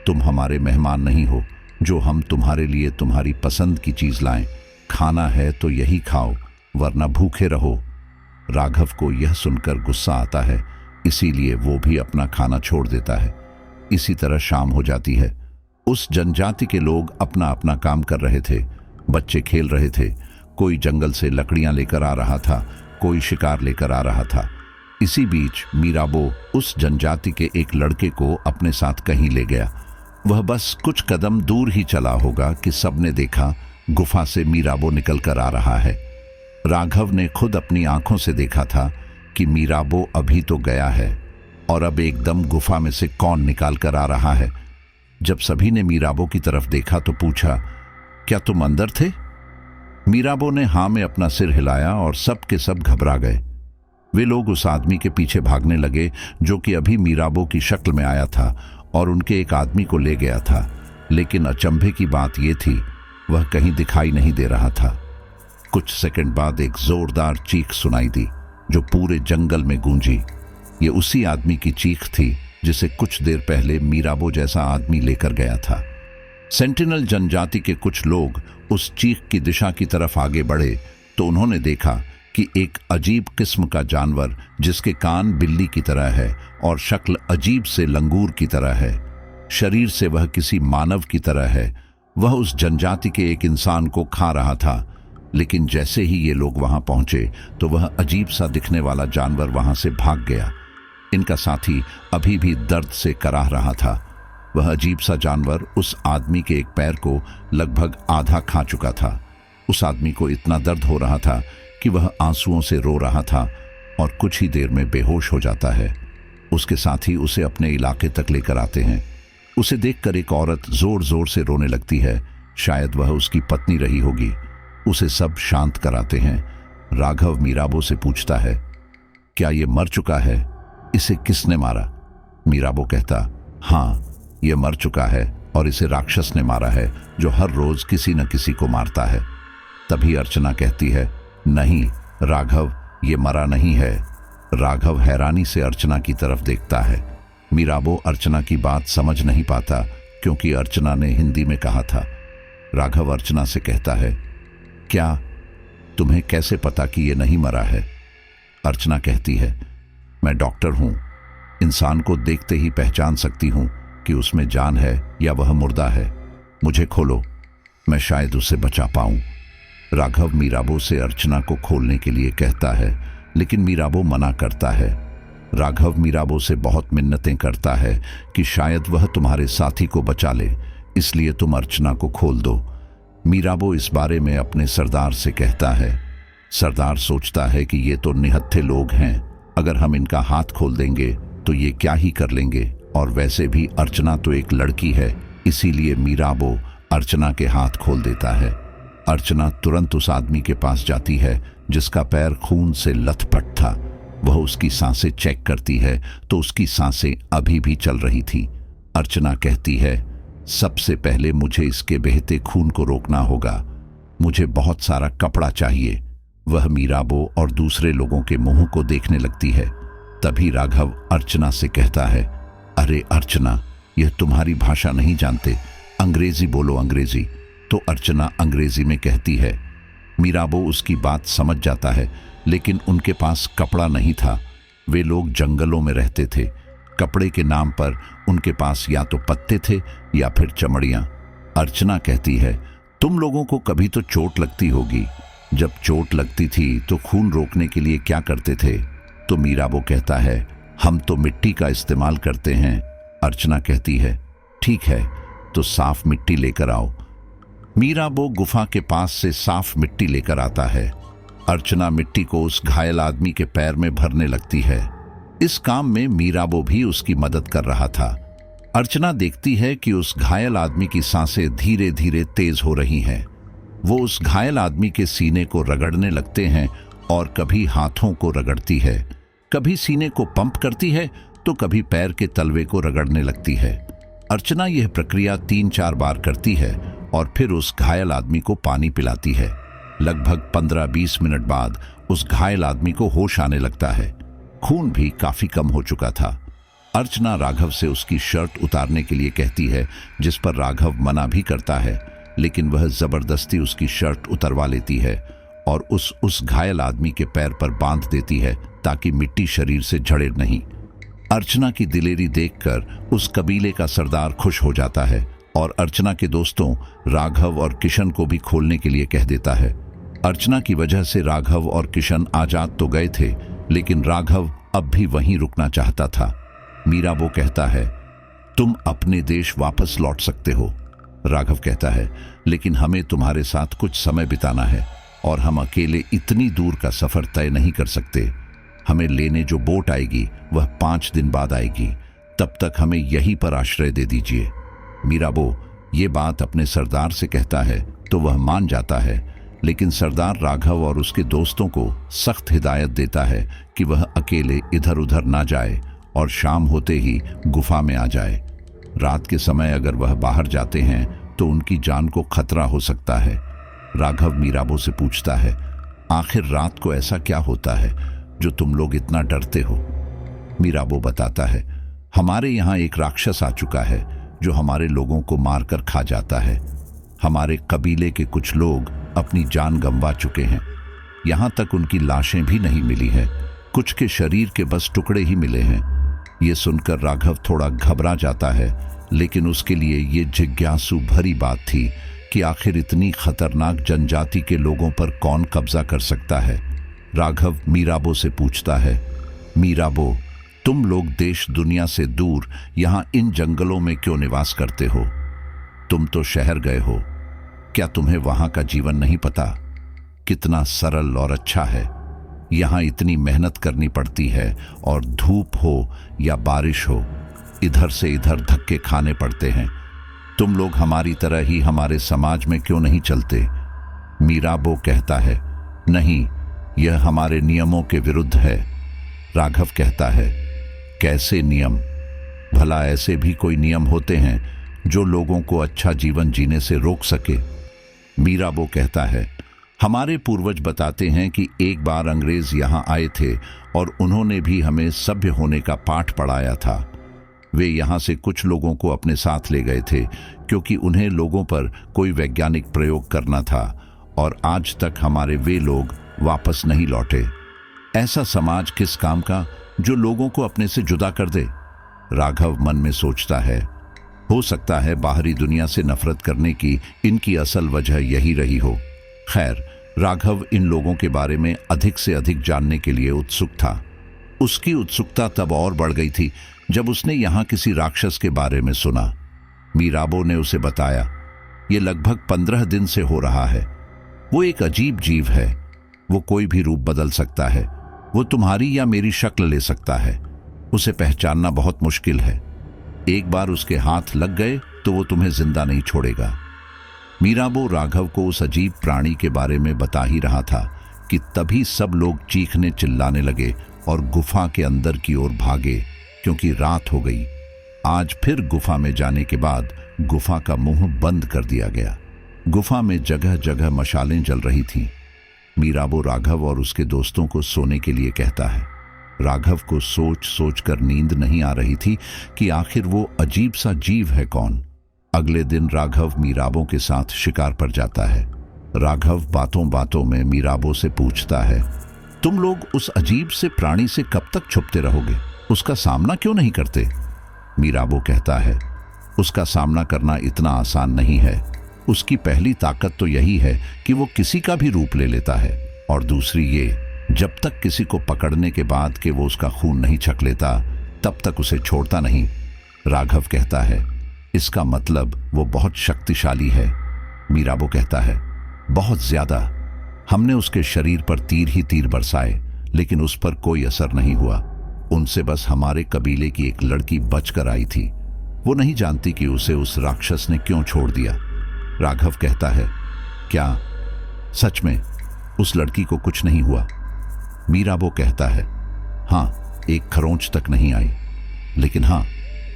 तुम हमारे मेहमान नहीं हो जो हम तुम्हारे लिए तुम्हारी पसंद की चीज लाएं। खाना है तो यही खाओ वरना भूखे रहो। राघव को यह सुनकर गुस्सा आता है, इसीलिए वो भी अपना खाना छोड़ देता है। इसी तरह शाम हो जाती है। उस जनजाति के लोग अपना अपना काम कर रहे थे। बच्चे खेल रहे थे, कोई जंगल से लकड़ियां लेकर आ रहा था, कोई शिकार लेकर आ रहा था। इसी बीच मीराबो उस जनजाति के एक लड़के को अपने साथ कहीं ले गया। वह बस कुछ कदम दूर ही चला होगा कि सबने देखा गुफा से मीराबो निकलकर आ रहा है। राघव ने खुद अपनी आंखों से देखा था कि मीराबो अभी तो गया है और अब एकदम गुफा में से कौन निकाल कर आ रहा है। जब सभी ने मीराबो की तरफ देखा तो पूछा, क्या तुम अंदर थे? मीराबो ने हाँ में अपना सिर हिलाया और सब के सब घबरा गए। वे लोग उस आदमी के पीछे भागने लगे जो कि अभी मीराबो की शक्ल में आया था और उनके एक आदमी को ले गया था, लेकिन अचंभे की बात यह थी वह कहीं दिखाई नहीं दे रहा था। कुछ सेकंड बाद एक जोरदार चीख सुनाई दी जो पूरे जंगल में गूंजी। ये उसी आदमी की चीख थी जिसे कुछ देर पहले मीराबो जैसा आदमी लेकर गया था। सेंटिनल जनजाति के कुछ लोग उस चीख की दिशा की तरफ आगे बढ़े तो उन्होंने देखा कि एक अजीब किस्म का जानवर जिसके कान बिल्ली की तरह है और शक्ल अजीब से लंगूर की तरह है, शरीर से वह किसी मानव की तरह है, वह उस जनजाति के एक इंसान को खा रहा था। लेकिन जैसे ही ये लोग वहां पहुंचे तो वह अजीब सा दिखने वाला जानवर वहां से भाग गया। इनका साथी अभी भी दर्द से कराह रहा था। वह अजीब सा जानवर उस आदमी के एक पैर को लगभग आधा खा चुका था। उस आदमी को इतना दर्द हो रहा था कि वह आंसुओं से रो रहा था और कुछ ही देर में बेहोश हो जाता है। उसके साथी उसे अपने इलाके तक लेकर आते हैं। उसे देखकर एक औरत जोर जोर से रोने लगती है, शायद वह उसकी पत्नी रही होगी। उसे सब शांत कराते हैं। राघव मीराबो से पूछता है, क्या ये मर चुका है? इसे किसने मारा? मीराबो कहता, हाँ ये मर चुका है और इसे राक्षस ने मारा है जो हर रोज किसी न किसी को मारता है। तभी अर्चना कहती है, नहीं राघव, ये मरा नहीं है। राघव हैरानी से अर्चना की तरफ देखता है। मीराबो अर्चना की बात समझ नहीं पाता क्योंकि अर्चना ने हिंदी में कहा था। राघव अर्चना से कहता है, क्या तुम्हें कैसे पता कि ये नहीं मरा है? अर्चना कहती है, मैं डॉक्टर हूं, इंसान को देखते ही पहचान सकती हूं कि उसमें जान है या वह मुर्दा है। मुझे खोलो, मैं शायद उसे बचा पाऊं। राघव मीराबो से अर्चना को खोलने के लिए कहता है, लेकिन मीराबो मना करता है। राघव मीराबो से बहुत मिन्नतें करता है कि शायद वह तुम्हारे साथी को बचा ले, इसलिए तुम अर्चना को खोल दो। मीराबो इस बारे में अपने सरदार से कहता है। सरदार सोचता है कि ये तो निहत्थे लोग हैं, अगर हम इनका हाथ खोल देंगे तो ये क्या ही कर लेंगे, और वैसे भी अर्चना तो एक लड़की है, इसीलिए मीराबो अर्चना के हाथ खोल देता है। अर्चना तुरंत उस आदमी के पास जाती है जिसका पैर खून से लथपथ था। वह उसकी सांसें चेक करती है तो उसकी सांसें अभी भी चल रही थी। अर्चना कहती है, सबसे पहले मुझे इसके बहते खून को रोकना होगा। मुझे बहुत सारा कपड़ा चाहिए। वह मीराबो और दूसरे लोगों के मुंह को देखने लगती है। तभी राघव अर्चना से कहता है, अरे अर्चना, यह तुम्हारी भाषा नहीं जानते, अंग्रेजी बोलो अंग्रेजी। तो अर्चना अंग्रेजी में कहती है। मीराबो उसकी बात समझ जाता है, लेकिन उनके पास कपड़ा नहीं था। वे लोग जंगलों में रहते थे। कपड़े के नाम पर उनके पास या तो पत्ते थे या फिर चमड़ियां। अर्चना कहती है, तुम लोगों को कभी तो चोट लगती होगी। जब चोट लगती थी तो खून रोकने के लिए क्या करते थे? तो मीराबो कहता है, हम तो मिट्टी का इस्तेमाल करते हैं। अर्चना कहती है, ठीक है, तो साफ मिट्टी लेकर आओ। मीराबो गुफा के पास से साफ मिट्टी लेकर आता है। अर्चना मिट्टी को उस घायल आदमी के पैर में भरने लगती है। इस काम में मीराबो भी उसकी मदद कर रहा था। अर्चना देखती है कि उस घायल आदमी की सांसें धीरे धीरे तेज हो रही हैं। वो उस घायल आदमी के सीने को रगड़ने लगते हैं और कभी हाथों को रगड़ती है, कभी सीने को पंप करती है तो कभी पैर के तलवे को रगड़ने लगती है। अर्चना यह प्रक्रिया 3-4 बार करती है और फिर उस घायल आदमी को पानी पिलाती है। लगभग 15-20 मिनट बाद उस घायल आदमी को होश आने लगता है। खून भी काफी कम हो चुका था। अर्चना राघव से उसकी शर्ट उतारने के लिए कहती है, जिस पर राघव मना भी करता है, लेकिन वह जबरदस्ती उसकी शर्ट उतरवा लेती है और उस घायल आदमी के पैर पर बांध देती है ताकि मिट्टी शरीर से झड़े नहीं। अर्चना की दिलेरी देखकर उस कबीले का सरदार खुश हो जाता है और अर्चना के दोस्तों राघव और किशन को भी खोलने के लिए कह देता है। अर्चना की वजह से राघव और किशन आजाद तो गए थे, लेकिन राघव अब भी वहीं रुकना चाहता था। मीराबो कहता है, तुम अपने देश वापस लौट सकते हो। राघव कहता है, लेकिन हमें तुम्हारे साथ कुछ समय बिताना है और हम अकेले इतनी दूर का सफर तय नहीं कर सकते। हमें लेने जो बोट आएगी वह 5 दिन बाद आएगी, तब तक हमें यहीं पर आश्रय दे दीजिए। मीराबो ये बात अपने सरदार से कहता है तो वह मान जाता है, लेकिन सरदार राघव और उसके दोस्तों को सख्त हिदायत देता है कि वह अकेले इधर उधर ना जाए और शाम होते ही गुफा में आ जाए। रात के समय अगर वह बाहर जाते हैं तो उनकी जान को खतरा हो सकता है। राघव मीराबो से पूछता है, आखिर रात को ऐसा क्या होता है जो तुम लोग इतना डरते हो? मीराबो बताता है, हमारे यहाँ एक राक्षस आ चुका है जो हमारे लोगों को मारकर खा जाता है। हमारे कबीले के कुछ लोग अपनी जान गंवा चुके हैं। यहाँ तक उनकी लाशें भी नहीं मिली हैं, कुछ के शरीर के बस टुकड़े ही मिले हैं। ये सुनकर राघव थोड़ा घबरा जाता है, लेकिन उसके लिए ये जिज्ञासु भरी बात थी कि आखिर इतनी खतरनाक जनजाति के लोगों पर कौन कब्जा कर सकता है। राघव मीराबो से पूछता है, मीराबो, तुम लोग देश दुनिया से दूर यहाँ इन जंगलों में क्यों निवास करते हो? तुम तो शहर गए हो, क्या तुम्हें वहां का जीवन नहीं पता? कितना सरल और अच्छा है। यहाँ इतनी मेहनत करनी पड़ती है और धूप हो या बारिश हो, इधर से इधर धक्के खाने पड़ते हैं। तुम लोग हमारी तरह ही हमारे समाज में क्यों नहीं चलते? मीराबो कहता है, नहीं, यह हमारे नियमों के विरुद्ध है। राघव कहता है, कैसे नियम? भला ऐसे भी कोई नियम होते हैं जो लोगों को अच्छा जीवन जीने से रोक सके? मीराबो कहता है, हमारे पूर्वज बताते हैं कि एक बार अंग्रेज यहाँ आए थे और उन्होंने भी हमें सभ्य होने का पाठ पढ़ाया था। वे यहाँ से कुछ लोगों को अपने साथ ले गए थे क्योंकि उन्हें लोगों पर कोई वैज्ञानिक प्रयोग करना था, और आज तक हमारे वे लोग वापस नहीं लौटे। ऐसा समाज किस काम का जो लोगों को अपने से जुदा कर दे? राघव मन में सोचता है, हो सकता है बाहरी दुनिया से नफरत करने की इनकी असल वजह यही रही हो। खैर, राघव इन लोगों के बारे में अधिक से अधिक जानने के लिए उत्सुक था। उसकी उत्सुकता तब और बढ़ गई थी जब उसने यहाँ किसी राक्षस के बारे में सुना। मीराबो ने उसे बताया, ये लगभग 15 दिन से हो रहा है। वो एक अजीब जीव है, वो कोई भी रूप बदल सकता है। वो तुम्हारी या मेरी शक्ल ले सकता है। उसे पहचानना बहुत मुश्किल है। एक बार उसके हाथ लग गए तो वो तुम्हें जिंदा नहीं छोड़ेगा। मीराबो राघव को उस अजीब प्राणी के बारे में बता ही रहा था कि तभी सब लोग चीखने चिल्लाने लगे और गुफा के अंदर की ओर भागे, क्योंकि रात हो गई। आज फिर गुफा में जाने के बाद गुफा का मुंह बंद कर दिया गया। गुफा में जगह जगह मशालें जल रही थीं। मीराबो राघव और उसके दोस्तों को सोने के लिए कहता है। राघव को सोच सोच कर नींद नहीं आ रही थी कि आखिर वो अजीब सा जीव है कौन। अगले दिन राघव मीराबो के साथ शिकार पर जाता है। राघव बातों बातों में मीराबो से पूछता है, तुम लोग उस अजीब से प्राणी से कब तक छुपते रहोगे? उसका सामना क्यों नहीं करते? मीराबो कहता है, उसका सामना करना इतना आसान नहीं है। उसकी पहली ताकत तो यही है कि वो किसी का भी रूप ले लेता है, और दूसरी ये, जब तक किसी को पकड़ने के बाद कि वो उसका खून नहीं छक लेता, तब तक उसे छोड़ता नहीं। राघव कहता है, इसका मतलब वो बहुत शक्तिशाली है। मीराबो कहता है, बहुत ज्यादा। हमने उसके शरीर पर तीर ही तीर बरसाए, लेकिन उस पर कोई असर नहीं हुआ। उनसे बस हमारे कबीले की एक लड़की बचकर आई थी। वो नहीं जानती कि उसे उस राक्षस ने क्यों छोड़ दिया। राघव कहता है, क्या सच में उस लड़की को कुछ नहीं हुआ? मीराबो कहता है, हाँ, एक खरोंच तक नहीं आई, लेकिन हाँ,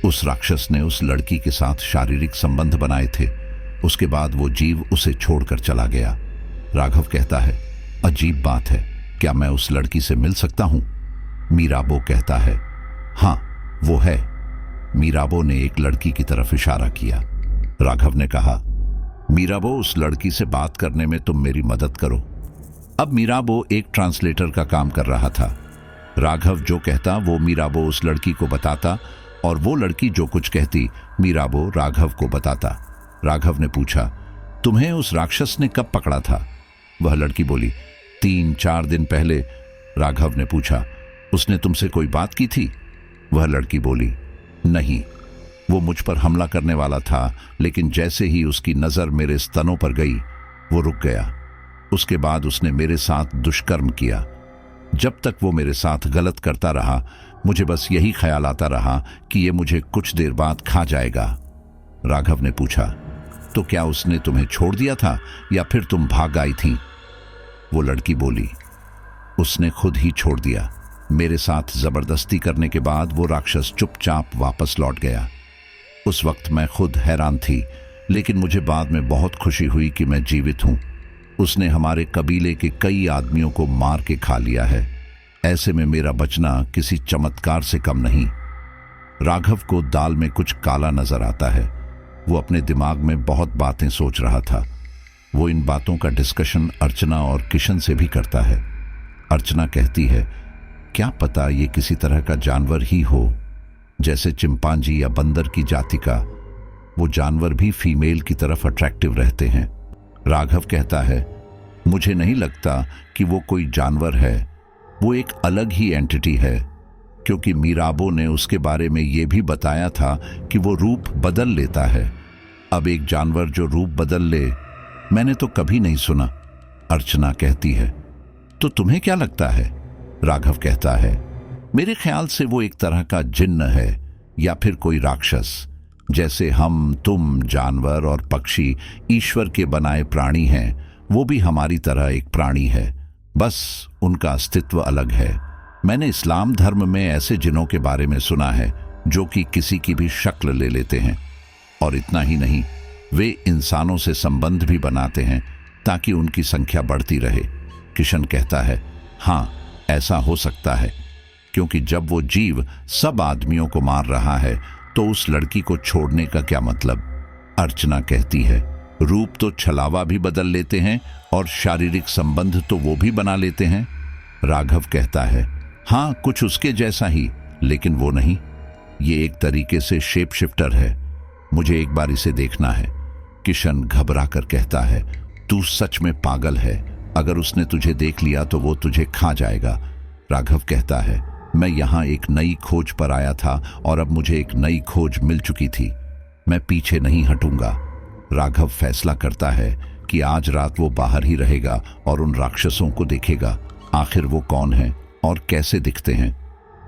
उस राक्षस ने उस लड़की के साथ शारीरिक संबंध बनाए थे। उसके बाद वो जीव उसे छोड़कर चला गया। राघव कहता है, अजीब बात है, क्या मैं उस लड़की से मिल सकता हूं? मीराबो कहता है, हाँ, वो है। मीराबो ने एक लड़की की तरफ इशारा किया। राघव ने कहा, मीराबो, उस लड़की से बात करने में तुम मेरी मदद करो। अब मीराबो एक ट्रांसलेटर का काम कर रहा था। राघव जो कहता वो मीराबो उस लड़की को बताता, और वो लड़की जो कुछ कहती मीराबो राघव को बताता। राघव ने पूछा, तुम्हें उस राक्षस ने कब पकड़ा था? वह लड़की बोली, 3-4 दिन पहले। राघव ने पूछा, उसने तुमसे कोई बात की थी? वह लड़की बोली, नहीं, वो मुझ पर हमला करने वाला था, लेकिन जैसे ही उसकी नजर मेरे स्तनों पर गई वो रुक गया। उसके बाद उसने मेरे साथ दुष्कर्म किया। जब तक वो मेरे साथ गलत करता रहा, मुझे बस यही ख्याल आता रहा कि ये मुझे कुछ देर बाद खा जाएगा। राघव ने पूछा, तो क्या उसने तुम्हें छोड़ दिया था या फिर तुम भाग आई थी? वो लड़की बोली, उसने खुद ही छोड़ दिया। मेरे साथ जबरदस्ती करने के बाद वो राक्षस चुपचाप वापस लौट गया। उस वक्त मैं खुद हैरान थी, लेकिन मुझे बाद में बहुत खुशी हुई कि मैं जीवित हूं। उसने हमारे कबीले के कई आदमियों को मार के खा लिया है। ऐसे में मेरा बचना किसी चमत्कार से कम नहीं। राघव को दाल में कुछ काला नजर आता है। वो अपने दिमाग में बहुत बातें सोच रहा था। वो इन बातों का डिस्कशन अर्चना और किशन से भी करता है। अर्चना कहती है, क्या पता ये किसी तरह का जानवर ही हो, जैसे चिंपांजी या बंदर की जाति का। वो जानवर भी फीमेल की तरफ अट्रैक्टिव रहते हैं। राघव कहता है, मुझे नहीं लगता कि वो कोई जानवर है, वो एक अलग ही एंटिटी है, क्योंकि मीराबो ने उसके बारे में ये भी बताया था कि वो रूप बदल लेता है। अब एक जानवर जो रूप बदल ले, मैंने तो कभी नहीं सुना। अर्चना कहती है, तो तुम्हें क्या लगता है? राघव कहता है, मेरे ख्याल से वो एक तरह का जिन्न है या फिर कोई राक्षस। जैसे हम, तुम जानवर और पक्षी ईश्वर के बनाए प्राणी हैं, वो भी हमारी तरह एक प्राणी है, बस उनका अस्तित्व अलग है। मैंने इस्लाम धर्म में ऐसे जिनों के बारे में सुना है जो कि किसी की भी शक्ल ले लेते हैं, और इतना ही नहीं, वे इंसानों से संबंध भी बनाते हैं ताकि उनकी संख्या बढ़ती रहे। किशन कहता है, हाँ, ऐसा हो सकता है, क्योंकि जब वो जीव सब आदमियों को मार रहा है तो उस लड़की को छोड़ने का क्या मतलब? अर्चना कहती है, रूप तो छलावा भी बदल लेते हैं और शारीरिक संबंध तो वो भी बना लेते हैं। राघव कहता है, हाँ, कुछ उसके जैसा ही, लेकिन वो नहीं। ये एक तरीके से शेप शिफ्टर है। मुझे एक बार इसे देखना है। किशन घबरा कर कहता है, तू सच में पागल है। अगर उसने तुझे देख लिया तो वो तुझे खा जाएगा। राघव कहता है, मैं यहाँ एक नई खोज पर आया था और अब मुझे एक नई खोज मिल चुकी थी। मैं पीछे नहीं हटूंगा। राघव फैसला करता है कि आज रात वो बाहर ही रहेगा और उन राक्षसों को देखेगा। आखिर वो कौन है और कैसे दिखते हैं?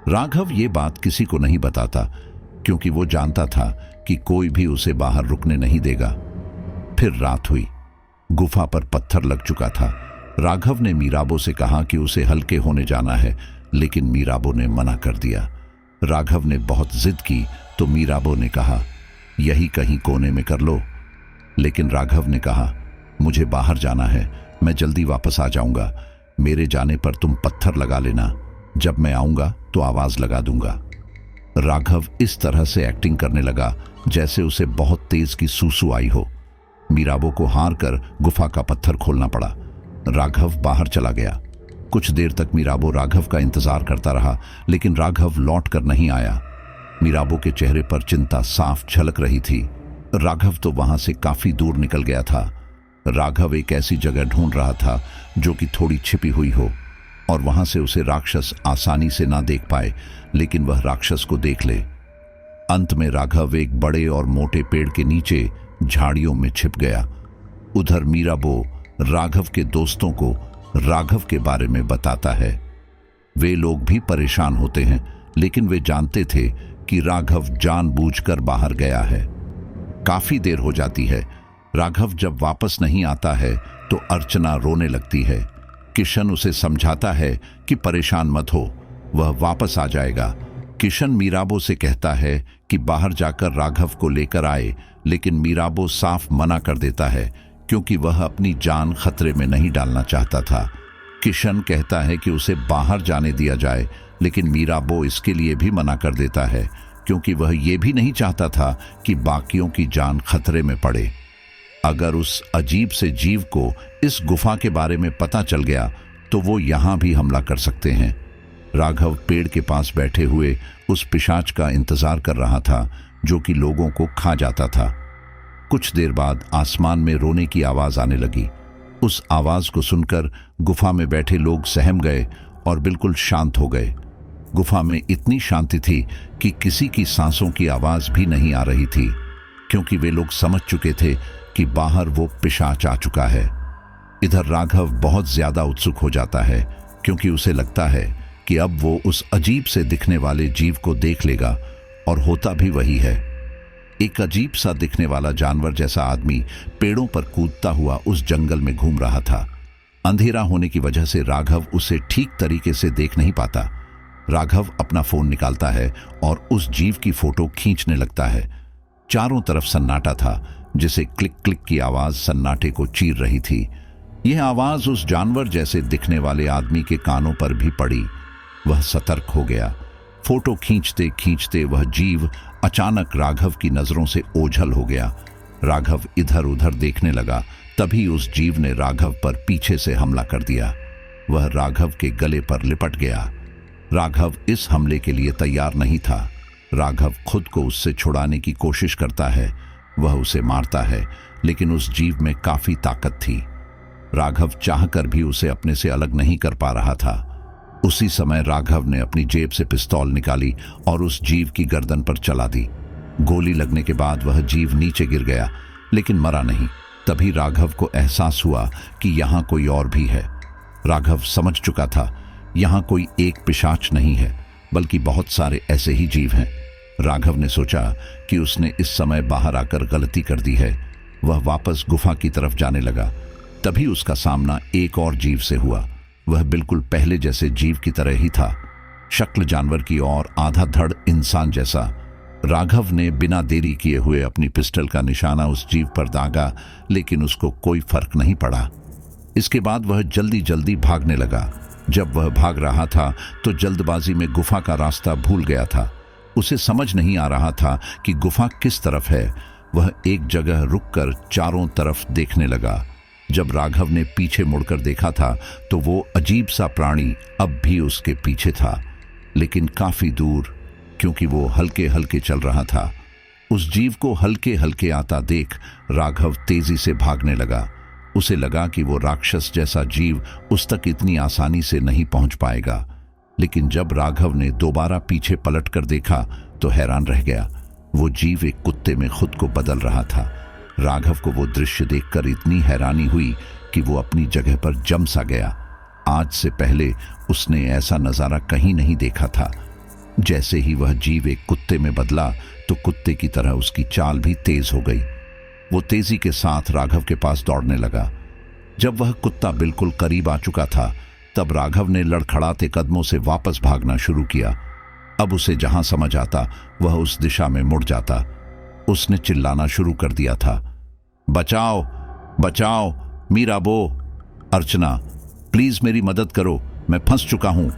राघव ये बात किसी को नहीं बताता, क्योंकि वो जानता था कि कोई भी उसे बाहर रुकने नहीं देगा। फिर रात हुई। गुफा पर पत्थर लग चुका था। राघव ने मीराबो से कहा कि उसे हल्के होने जाना है, लेकिन मीराबो ने मना कर दिया। राघव ने बहुत जिद की तो मीराबो ने कहा, यही कहीं कोने में कर लो। लेकिन राघव ने कहा, मुझे बाहर जाना है, मैं जल्दी वापस आ जाऊंगा। मेरे जाने पर तुम पत्थर लगा लेना, जब मैं आऊंगा तो आवाज लगा दूंगा। राघव इस तरह से एक्टिंग करने लगा जैसे उसे बहुत तेज की सूसू आई हो। मीराबो को हार कर गुफा का पत्थर खोलना पड़ा। राघव बाहर चला गया। कुछ देर तक मीराबो राघव का इंतजार करता रहा, लेकिन राघव लौट कर नहीं आया। मीराबो के चेहरे पर चिंता साफ झलक रही थी। राघव तो वहां से काफी दूर निकल गया था। राघव एक ऐसी जगह ढूंढ रहा था जो कि थोड़ी छिपी हुई हो और वहां से उसे राक्षस आसानी से ना देख पाए, लेकिन वह राक्षस को देख ले। अंत में राघव एक बड़े और मोटे पेड़ के नीचे झाड़ियों में छिप गया। उधर मीराबो राघव के दोस्तों को राघव के बारे में बताता है। वे लोग भी परेशान होते हैं, लेकिन वे जानते थे कि राघव जानबूझकर बाहर गया है। काफी देर हो जाती है। राघव जब वापस नहीं आता है तो अर्चना रोने लगती है। किशन उसे समझाता है कि परेशान मत हो, वह वापस आ जाएगा। किशन मीराबो से कहता है कि बाहर जाकर राघव को लेकर आए, लेकिन मीराबो साफ मना कर देता है क्योंकि वह अपनी जान खतरे में नहीं डालना चाहता था। किशन कहता है कि उसे बाहर जाने दिया जाए, लेकिन मीराबो इसके लिए भी मना कर देता है क्योंकि वह ये भी नहीं चाहता था कि बाकियों की जान खतरे में पड़े। अगर उस अजीब से जीव को इस गुफा के बारे में पता चल गया तो वो यहाँ भी हमला कर सकते हैं। राघव पेड़ के पास बैठे हुए उस पिशाच का इंतजार कर रहा था जो कि लोगों को खा जाता था। कुछ देर बाद आसमान में रोने की आवाज आने लगी। उस आवाज को सुनकर गुफा में बैठे लोग सहम गए और बिल्कुल शांत हो गए। गुफा में इतनी शांति थी कि किसी की सांसों की आवाज भी नहीं आ रही थी, क्योंकि वे लोग समझ चुके थे कि बाहर वो पिशाच आ चुका है। इधर राघव बहुत ज्यादा उत्सुक हो जाता है क्योंकि उसे लगता है कि अब वो उस अजीब से दिखने वाले जीव को देख लेगा, और होता भी वही है। एक अजीब सा दिखने वाला जानवर जैसा आदमी पेड़ों पर कूदता हुआ उस जंगल में घूम रहा था। अंधेरा होने की वजह से राघव उसे ठीक तरीके से देख नहीं पाता। राघव अपना फोन निकालता है और उस जीव की फोटो खींचने लगता है। चारों तरफ सन्नाटा था, जिसे क्लिक क्लिक की आवाज सन्नाटे को चीर रही थी। यह आवाज उस जानवर जैसे दिखने वाले आदमी के कानों पर भी पड़ी। वह सतर्क हो गया। फोटो खींचते खींचते वह जीव अचानक राघव की नजरों से ओझल हो गया। राघव इधर उधर देखने लगा, तभी उस जीव ने राघव पर पीछे से हमला कर दिया। वह राघव के गले पर लिपट गया। राघव इस हमले के लिए तैयार नहीं था। राघव खुद को उससे छुड़ाने की कोशिश करता है। वह उसे मारता है, लेकिन उस जीव में काफी ताकत थी। राघव चाहकर भी उसे अपने से अलग नहीं कर पा रहा था। उसी समय राघव ने अपनी जेब से पिस्तौल निकाली और उस जीव की गर्दन पर चला दी। गोली लगने के बाद वह जीव नीचे गिर गया, लेकिन मरा नहीं। तभी राघव को एहसास हुआ कि यहाँ कोई और भी है। राघव समझ चुका था, यहाँ कोई एक पिशाच नहीं है, बल्कि बहुत सारे ऐसे ही जीव हैं। राघव ने सोचा कि उसने इस समय बाहर आकर गलती कर दी है। वह वापस गुफा की तरफ जाने लगा। तभी उसका सामना एक और जीव से हुआ। वह बिल्कुल पहले जैसे जीव की तरह ही था, शक्ल जानवर की और आधा धड़ इंसान जैसा। राघव ने बिना देरी किए हुए अपनी पिस्टल का निशाना उस जीव पर दागा, लेकिन उसको कोई फर्क नहीं पड़ा। इसके बाद वह जल्दी जल्दी भागने लगा। जब वह भाग रहा था तो जल्दबाजी में गुफा का रास्ता भूल गया था। उसे समझ नहीं आ रहा था कि गुफा किस तरफ है। वह एक जगह रुककर चारों तरफ देखने लगा। जब राघव ने पीछे मुड़कर देखा था तो वो अजीब सा प्राणी अब भी उसके पीछे था, लेकिन काफी दूर, क्योंकि वो हल्के हल्के चल रहा था। उस जीव को हल्के हल्के आता देख राघव तेजी से भागने लगा। उसे लगा कि वो राक्षस जैसा जीव उस तक इतनी आसानी से नहीं पहुंच पाएगा, लेकिन जब राघव ने दोबारा पीछे पलटकर देखा तो हैरान रह गया। वो जीव एक कुत्ते में खुद को बदल रहा था। राघव को वो दृश्य देखकर इतनी हैरानी हुई कि वो अपनी जगह पर जम सा गया। आज से पहले उसने ऐसा नजारा कहीं नहीं देखा था। जैसे ही वह जीव एक कुत्ते में बदला तो कुत्ते की तरह उसकी चाल भी तेज हो गई। वो तेजी के साथ राघव के पास दौड़ने लगा। जब वह कुत्ता बिल्कुल करीब आ चुका था तब राघव ने लड़खड़ाते कदमों से वापस भागना शुरू किया। अब उसे जहां समझ आता वह उस दिशा में मुड़ जाता। उसने चिल्लाना शुरू कर दिया था, बचाओ बचाओ, मीराबो, अर्चना, प्लीज मेरी मदद करो, मैं फंस चुका हूं।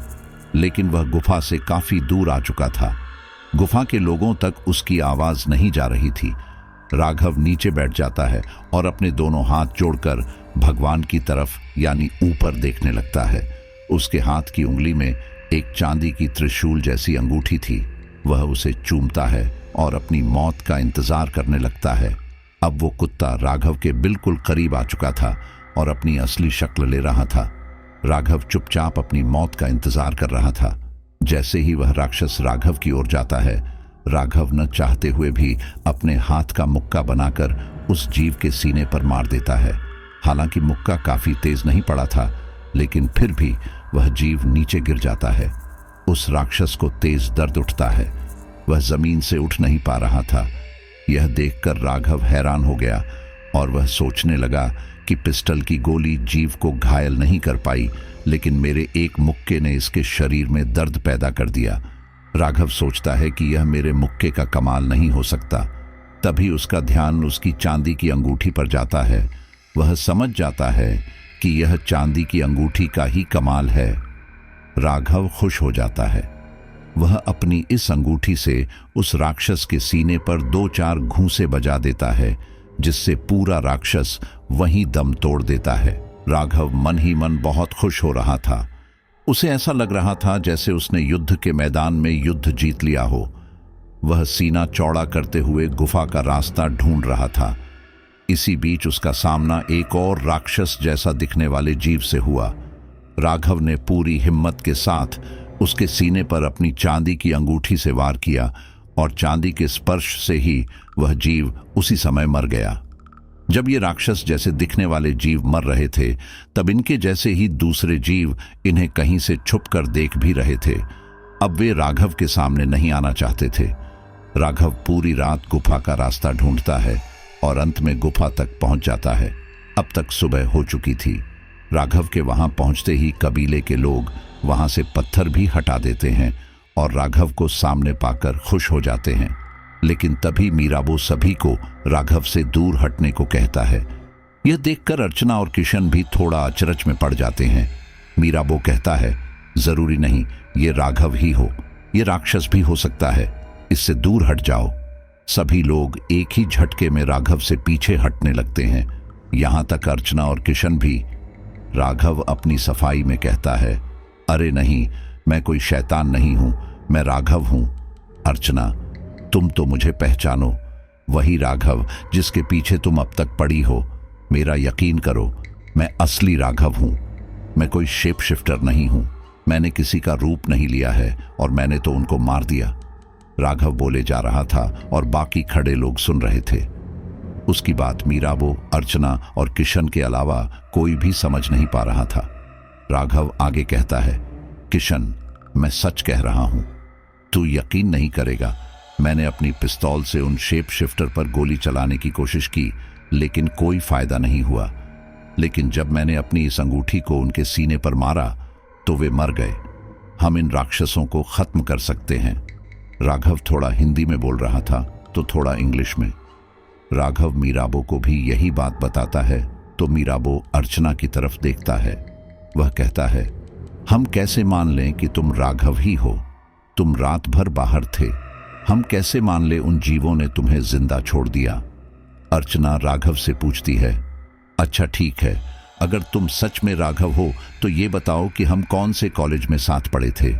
लेकिन वह गुफा से काफी दूर आ चुका था। गुफा के लोगों तक उसकी आवाज नहीं जा रही थी। राघव नीचे बैठ जाता है और अपने दोनों हाथ जोड़कर भगवान की तरफ यानी ऊपर देखने लगता है। उसके हाथ की उंगली में एक चांदी की त्रिशूल जैसी अंगूठी थी। वह उसे चूमता है और अपनी मौत का इंतजार करने लगता है। अब वो कुत्ता राघव के बिल्कुल करीब आ चुका था और अपनी असली शक्ल ले रहा था। राघव चुपचाप अपनी मौत का इंतजार कर रहा था। जैसे ही वह राक्षस राघव की ओर जाता है, राघव न चाहते हुए भी अपने हाथ का मुक्का बनाकर उस जीव के सीने पर मार देता है। हालांकि मुक्का काफी तेज नहीं पड़ा था, लेकिन फिर भी वह जीव नीचे गिर जाता है। उस राक्षस को तेज दर्द उठता है। वह जमीन से उठ नहीं पा रहा था। यह देखकर राघव हैरान हो गया और वह सोचने लगा कि पिस्टल की गोली जीव को घायल नहीं कर पाई, लेकिन मेरे एक मुक्के ने इसके शरीर में दर्द पैदा कर दिया। राघव सोचता है कि यह मेरे मुक्के का कमाल नहीं हो सकता। तभी उसका ध्यान उसकी चांदी की अंगूठी पर जाता है। वह समझ जाता है कि यह चांदी की अंगूठी का ही कमाल है। राघव खुश हो जाता है। वह अपनी इस अंगूठी से उस राक्षस के सीने पर 2-4 घूंसे बजा देता है, जिससे पूरा राक्षस वहीं दम तोड़ देता है। राघव मन ही मन बहुत खुश हो रहा था। उसे ऐसा लग रहा था जैसे उसने युद्ध के मैदान में युद्ध जीत लिया हो। वह सीना चौड़ा करते हुए गुफा का रास्ता ढूंढ रहा था। इसी बीच उसका सामना एक और राक्षस जैसा दिखने वाले जीव से हुआ। राघव ने पूरी हिम्मत के साथ उसके सीने पर अपनी चांदी की अंगूठी से वार किया और चांदी के स्पर्श से ही वह जीव उसी समय मर गया। जब ये राक्षस जैसे दिखने वाले जीव मर रहे थे, तब इनके जैसे ही दूसरे जीव इन्हें कहीं से छुपकर देख भी रहे थे। अब वे राघव के सामने नहीं आना चाहते थे। राघव पूरी रात गुफा का रास्ता ढूंढता है और अंत में गुफा तक पहुंच जाता है। अब तक सुबह हो चुकी थी। राघव के वहां पहुंचते ही कबीले के लोग वहां से पत्थर भी हटा देते हैं और राघव को सामने पाकर खुश हो जाते हैं। लेकिन तभी मीराबो सभी को राघव से दूर हटने को कहता है। यह देखकर अर्चना और किशन भी थोड़ा अचरज में पड़ जाते हैं। मीराबो कहता है, जरूरी नहीं ये राघव ही हो, ये राक्षस भी हो सकता है, इससे दूर हट जाओ। सभी लोग एक ही झटके में राघव से पीछे हटने लगते हैं। यहां तक अर्चना और किशन भी। राघव अपनी सफाई में कहता है, अरे नहीं, मैं कोई शैतान नहीं हूं, मैं राघव हूं। अर्चना, तुम तो मुझे पहचानो, वही राघव जिसके पीछे तुम अब तक पड़ी हो। मेरा यकीन करो, मैं असली राघव हूं। मैं कोई शेप शिफ्टर नहीं हूं। मैंने किसी का रूप नहीं लिया है और मैंने तो उनको मार दिया। राघव बोले जा रहा था और बाकी खड़े लोग सुन रहे थे। उसकी बात मीराबो, अर्चना और किशन के अलावा कोई भी समझ नहीं पा रहा था। राघव आगे कहता है, किशन, मैं सच कह रहा हूं, तू यकीन नहीं करेगा। मैंने अपनी पिस्तौल से उन शेप शिफ्टर पर गोली चलाने की कोशिश की, लेकिन कोई फायदा नहीं हुआ। लेकिन जब मैंने अपनी इस अंगूठी को उनके सीने पर मारा तो वे मर गए। हम इन राक्षसों को खत्म कर सकते हैं। राघव थोड़ा हिंदी में बोल रहा था तो थोड़ा इंग्लिश में। राघव मीराबो को भी यही बात बताता है तो मीराबो अर्चना की तरफ देखता है। वह कहता है, हम कैसे मान लें कि तुम राघव ही हो? तुम रात भर बाहर थे। हम कैसे मान ले उन जीवों ने तुम्हें जिंदा छोड़ दिया? अर्चना राघव से पूछती है, अच्छा ठीक है, अगर तुम सच में राघव हो तो ये बताओ कि हम कौन से कॉलेज में साथ पढ़े थे?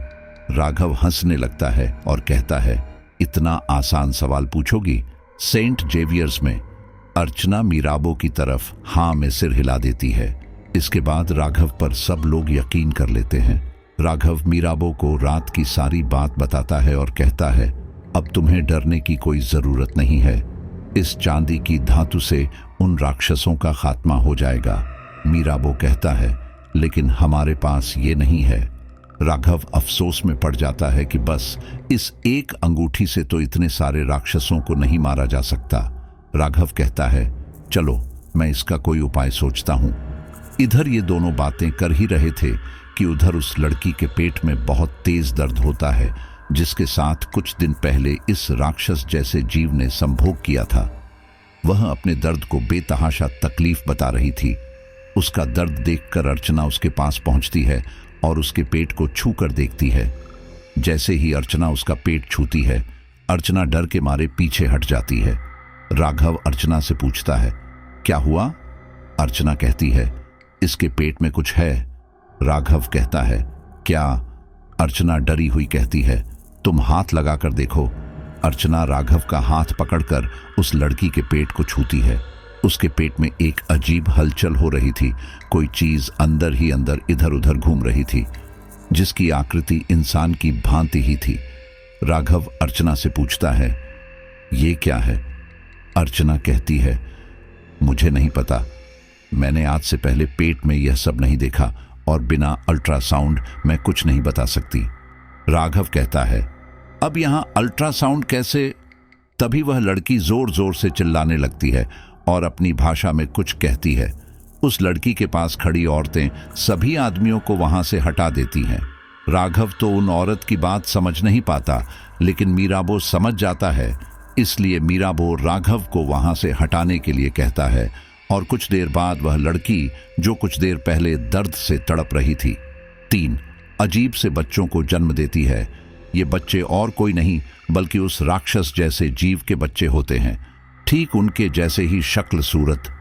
राघव हंसने लगता है और कहता है, इतना आसान सवाल पूछोगी? सेंट जेवियर्स में। अर्चना मीराबो की तरफ हाँ में सिर हिला देती है। इसके बाद राघव पर सब लोग यकीन कर लेते हैं। राघव मीराबो को रात की सारी बात बताता है और कहता है, अब तुम्हें डरने की कोई जरूरत नहीं है। इस चांदी की धातु से उन राक्षसों का खात्मा हो जाएगा। मीराबो कहता है, लेकिन हमारे पास ये नहीं है। राघव अफसोस में पड़ जाता है कि बस इस एक अंगूठी से तो इतने सारे राक्षसों को नहीं मारा जा सकता। राघव कहता है, चलो मैं इसका कोई उपाय सोचता हूं। इधर ये दोनों बातें कर ही रहे थे कि उधर उस लड़की के पेट में बहुत तेज दर्द होता है, जिसके साथ कुछ दिन पहले इस राक्षस जैसे जीव ने संभोग किया था। वह अपने दर्द को बेतहाशा तकलीफ बता रही थी। उसका दर्द देखकर अर्चना उसके पास पहुंचती है और उसके पेट को छू कर देखती है। जैसे ही अर्चना उसका पेट छूती है, अर्चना डर के मारे पीछे हट जाती है। राघव अर्चना से पूछता है, क्या हुआ? अर्चना कहती है, इसके पेट में कुछ है। राघव कहता है, क्या? अर्चना डरी हुई कहती है, तुम हाथ लगाकर देखो। अर्चना राघव का हाथ पकड़कर उस लड़की के पेट को छूती है। उसके पेट में एक अजीब हलचल हो रही थी। कोई चीज अंदर ही अंदर इधर उधर घूम रही थी, जिसकी आकृति इंसान की भांति ही थी। राघव अर्चना से पूछता है, ये क्या है? अर्चना कहती है, मुझे नहीं पता। मैंने आज से पहले पेट में यह सब नहीं देखा और बिना अल्ट्रासाउंड मैं कुछ नहीं बता सकती। राघव कहता है, अब यहां अल्ट्रासाउंड कैसे? तभी वह लड़की जोर जोर से चिल्लाने लगती है और अपनी भाषा में कुछ कहती है। उस लड़की के पास खड़ी औरतें सभी आदमियों को वहां से हटा देती हैं। राघव तो उन औरत की बात समझ नहीं पाता, लेकिन मीराबो समझ जाता है। इसलिए मीराबो राघव को वहां से हटाने के लिए कहता है और कुछ देर बाद वह लड़की, जो कुछ देर पहले दर्द से तड़प रही थी, 3 अजीब से बच्चों को जन्म देती है। ये बच्चे और कोई नहीं बल्कि उस राक्षस जैसे जीव के बच्चे होते हैं, ठीक उनके जैसे ही शक्ल सूरत।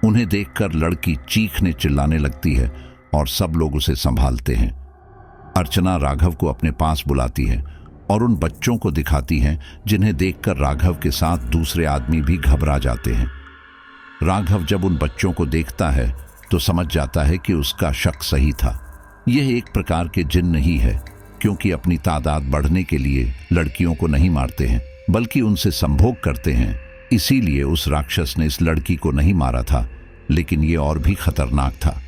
उन्हें देखकर लड़की चीखने चिल्लाने लगती है और सब लोग उसे संभालते हैं। अर्चना राघव को अपने पास बुलाती है और उन बच्चों को दिखाती है जिन्हें देखकर राघव के साथ दूसरे आदमी भी घबरा जाते हैं। राघव जब उन बच्चों को देखता है तो समझ जाता है कि उसका शक सही था। यह एक प्रकार के जिन्न ही है, क्योंकि अपनी तादाद बढ़ने के लिए लड़कियों को नहीं मारते हैं बल्कि उनसे संभोग करते हैं। इसीलिए उस राक्षस ने इस लड़की को नहीं मारा था, लेकिन ये और भी खतरनाक था।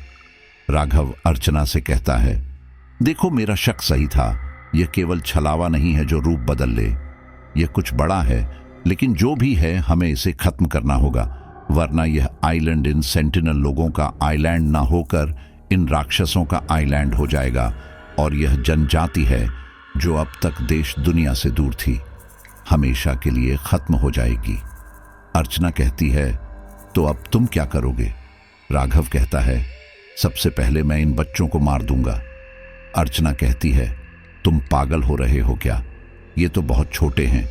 राघव अर्चना से कहता है, देखो मेरा शक सही था, यह केवल छलावा नहीं है जो रूप बदल ले। यह कुछ बड़ा है, लेकिन जो भी है हमें इसे खत्म करना होगा, वरना यह आइलैंड इन सेंटिनल लोगों का आइलैंड ना होकर इन राक्षसों का आइलैंड हो जाएगा और यह जनजाति है जो अब तक देश दुनिया से दूर थी, हमेशा के लिए खत्म हो जाएगी। अर्चना कहती है, तो अब तुम क्या करोगे? राघव कहता है, सबसे पहले मैं इन बच्चों को मार दूंगा। अर्चना कहती है, तुम पागल हो रहे हो क्या? ये तो बहुत छोटे हैं।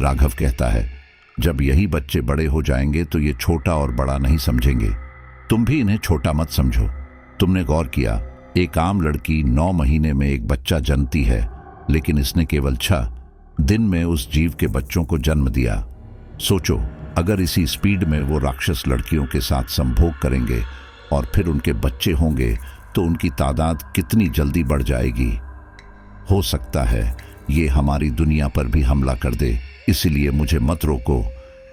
राघव कहता है, जब यही बच्चे बड़े हो जाएंगे तो ये छोटा और बड़ा नहीं समझेंगे। तुम भी इन्हें छोटा मत समझो। तुमने गौर किया, एक आम लड़की 9 महीने में एक बच्चा जनती है, लेकिन इसने केवल 6 दिन में उस जीव के बच्चों को जन्म दिया। सोचो, अगर इसी स्पीड में वो राक्षस लड़कियों के साथ संभोग करेंगे और फिर उनके बच्चे होंगे तो उनकी तादाद कितनी जल्दी बढ़ जाएगी। हो सकता है ये हमारी दुनिया पर भी हमला कर दे, इसलिए मुझे मत रोको,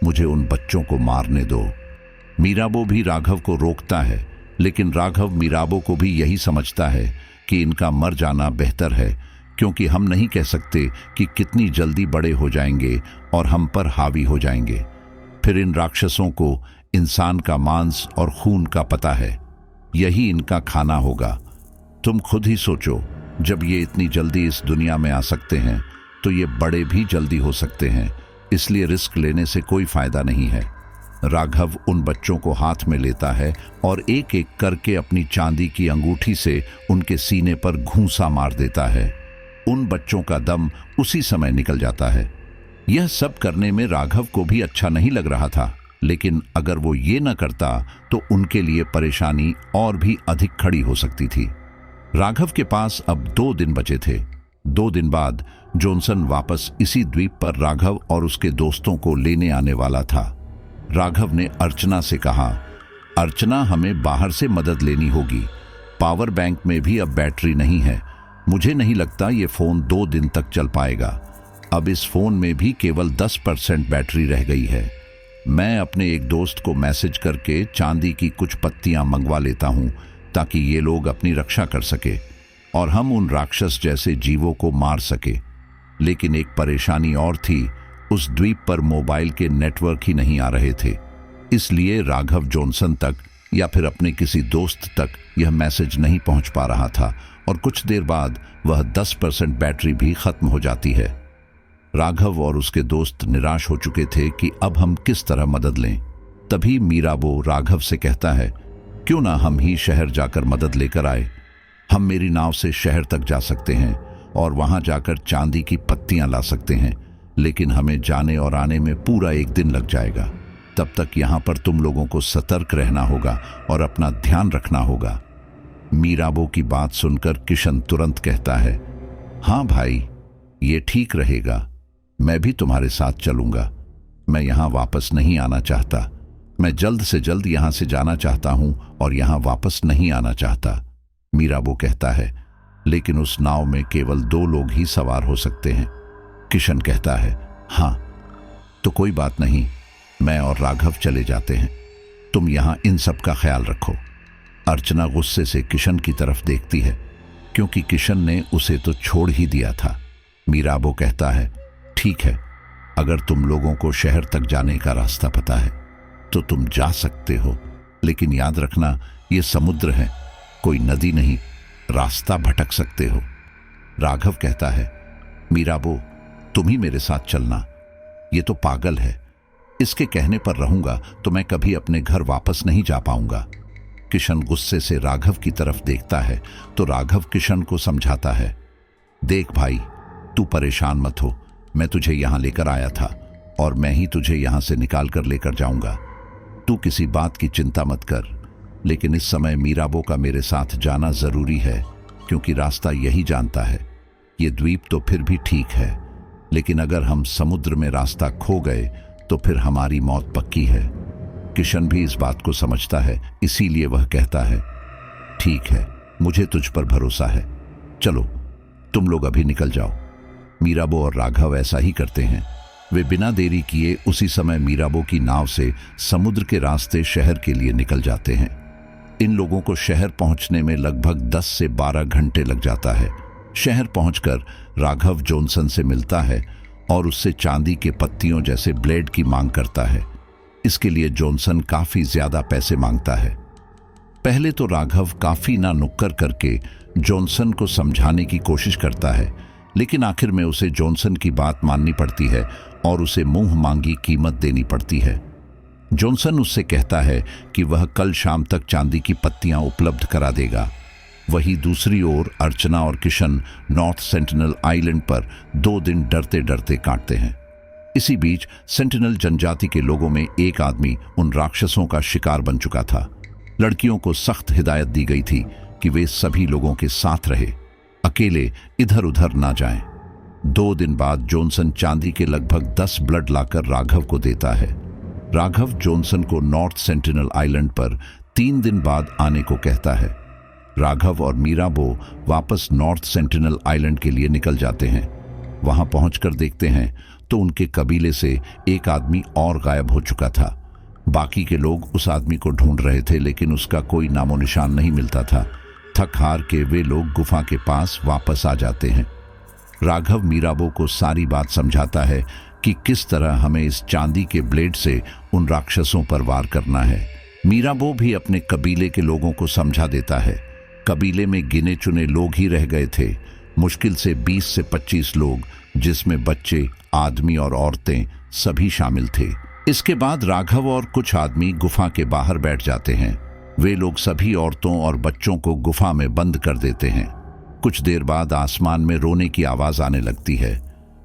मुझे उन बच्चों को मारने दो। मीराबो भी राघव को रोकता है, लेकिन राघव मीराबो को भी यही समझता है कि इनका मर जाना बेहतर है, क्योंकि हम नहीं कह सकते कि कितनी जल्दी बड़े हो जाएंगे और हम पर हावी हो जाएंगे। फिर इन राक्षसों को इंसान का मांस और खून का पता है, यही इनका खाना होगा। तुम खुद ही सोचो, जब ये इतनी जल्दी इस दुनिया में आ सकते हैं तो ये बड़े भी जल्दी हो सकते हैं, इसलिए रिस्क लेने से कोई फायदा नहीं है। राघव उन बच्चों को हाथ में लेता है और एक एक करके अपनी चांदी की अंगूठी से उनके सीने पर घूंसा मार देता है। उन बच्चों का दम उसी समय निकल जाता है। यह सब करने में राघव को भी अच्छा नहीं लग रहा था, लेकिन अगर वो ये न करता तो उनके लिए परेशानी और भी अधिक खड़ी हो सकती थी। राघव के पास अब 2 दिन बचे थे। 2 दिन बाद जॉनसन वापस इसी द्वीप पर राघव और उसके दोस्तों को लेने आने वाला था। राघव ने अर्चना से कहा, अर्चना, हमें बाहर से मदद लेनी होगी। पावर बैंक में भी अब बैटरी नहीं है। मुझे नहीं लगता ये फ़ोन 2 दिन तक चल पाएगा। अब इस फ़ोन में भी केवल 10% बैटरी रह गई है। मैं अपने एक दोस्त को मैसेज करके चांदी की कुछ पत्तियां मंगवा लेता हूं, ताकि ये लोग अपनी रक्षा कर सके और हम उन राक्षस जैसे जीवों को मार सके। लेकिन एक परेशानी और थी, उस द्वीप पर मोबाइल के नेटवर्क ही नहीं आ रहे थे। इसलिए राघव जॉनसन तक या फिर अपने किसी दोस्त तक यह मैसेज नहीं पहुंच पा रहा था और कुछ देर बाद वह 10% बैटरी भी खत्म हो जाती है। राघव और उसके दोस्त निराश हो चुके थे कि अब हम किस तरह मदद लें। तभी मीराबो राघव से कहता है, क्यों ना हम ही शहर जाकर मदद लेकर आए। हम मेरी नाव से शहर तक जा सकते हैं और वहां जाकर चांदी की पत्तियां ला सकते हैं, लेकिन हमें जाने और आने में पूरा 1 दिन लग जाएगा। तब तक यहाँ पर तुम लोगों को सतर्क रहना होगा और अपना ध्यान रखना होगा। मीराबो की बात सुनकर किशन तुरंत कहता है, हाँ भाई, ये ठीक रहेगा, मैं भी तुम्हारे साथ चलूंगा। मैं यहाँ वापस नहीं आना चाहता। मैं जल्द से जल्द यहाँ से जाना चाहता हूँ और यहाँ वापस नहीं आना चाहता। मीराबो कहता है, लेकिन उस नाव में केवल 2 लोग ही सवार हो सकते हैं। किशन कहता है, हाँ तो कोई बात नहीं, मैं और राघव चले जाते हैं, तुम यहाँ इन सब का ख्याल रखो। अर्चना गुस्से से किशन की तरफ देखती है, क्योंकि किशन ने उसे तो छोड़ ही दिया था। मीराबो कहता है, ठीक है, अगर तुम लोगों को शहर तक जाने का रास्ता पता है तो तुम जा सकते हो, लेकिन याद रखना ये समुद्र है, कोई नदी नहीं, रास्ता भटक सकते हो। राघव कहता है, मीराबो तुम ही मेरे साथ चलना, ये तो पागल है, इसके कहने पर रहूंगा तो मैं कभी अपने घर वापस नहीं जा पाऊंगा। किशन गुस्से से राघव की तरफ देखता है तो राघव किशन को समझाता है, देख भाई, तू परेशान मत हो, मैं तुझे यहां लेकर आया था और मैं ही तुझे यहां से निकाल कर लेकर जाऊंगा। तू किसी बात की चिंता मत कर, लेकिन इस समय मीराबो का मेरे साथ जाना जरूरी है, क्योंकि रास्ता यही जानता है। ये द्वीप तो फिर भी ठीक है, लेकिन अगर हम समुद्र में रास्ता खो गए तो फिर हमारी मौत पक्की है। किशन भी इस बात को समझता है, इसीलिए वह कहता है, ठीक है, मुझे तुझ पर भरोसा है, चलो तुम लोग अभी निकल जाओ। मीराबो और राघव ऐसा ही करते हैं। वे बिना देरी किए उसी समय मीराबो की नाव से समुद्र के रास्ते शहर के लिए निकल जाते हैं। इन लोगों को शहर पहुंचने में लगभग 10 से 12 घंटे लग जाता है। शहर पहुंचकर राघव जॉनसन से मिलता है और उससे चांदी के पत्तियों जैसे ब्लेड की मांग करता है। इसके लिए जॉनसन काफी ज्यादा पैसे मांगता है। पहले तो राघव काफी ना नुक्कर करके जॉनसन को समझाने की कोशिश करता है, लेकिन आखिर में उसे जॉनसन की बात माननी पड़ती है और उसे मुंह मांगी कीमत देनी पड़ती है। जॉनसन उससे कहता है कि वह कल शाम तक चांदी की पत्तियां उपलब्ध करा देगा। वहीं दूसरी ओर अर्चना और किशन नॉर्थ सेंटिनल आइलैंड पर 2 दिन डरते डरते काटते हैं। इसी बीच सेंटिनल जनजाति के लोगों में एक आदमी उन राक्षसों का शिकार बन चुका था। लड़कियों को सख्त हिदायत दी गई थी कि वे सभी लोगों के साथ रहे, अकेले इधर उधर ना जाएं। 2 दिन बाद जॉनसन चांदी के लगभग 10 ब्लड लाकर राघव को देता है। राघव जॉनसन को नॉर्थ सेंटिनल आइलैंड पर 3 दिन बाद आने को कहता है। राघव और मीराबो वापस नॉर्थ सेंटिनल आइलैंड के लिए निकल जाते हैं। वहां पहुंचकर देखते हैं तो उनके कबीले से एक आदमी और गायब हो चुका था। बाकी के लोग उस आदमी को ढूंढ रहे थे, लेकिन उसका कोई नामो निशान नहीं मिलता था। थक हार के वे लोग गुफा के पास वापस आ जाते हैं। राघव मीराबो को सारी बात समझाता है कि किस तरह हमें इस चांदी के ब्लेड से उन राक्षसों पर वार करना है। मीराबो भी अपने कबीले के लोगों को समझा देता है। कबीले में गिने चुने लोग ही रह गए थे, मुश्किल से 20 से 25 लोग, जिसमें बच्चे, आदमी और औरतें सभी शामिल थे। इसके बाद राघव और कुछ आदमी गुफा के बाहर बैठ जाते हैं। वे लोग सभी औरतों और बच्चों को गुफा में बंद कर देते हैं। कुछ देर बाद आसमान में रोने की आवाज आने लगती है।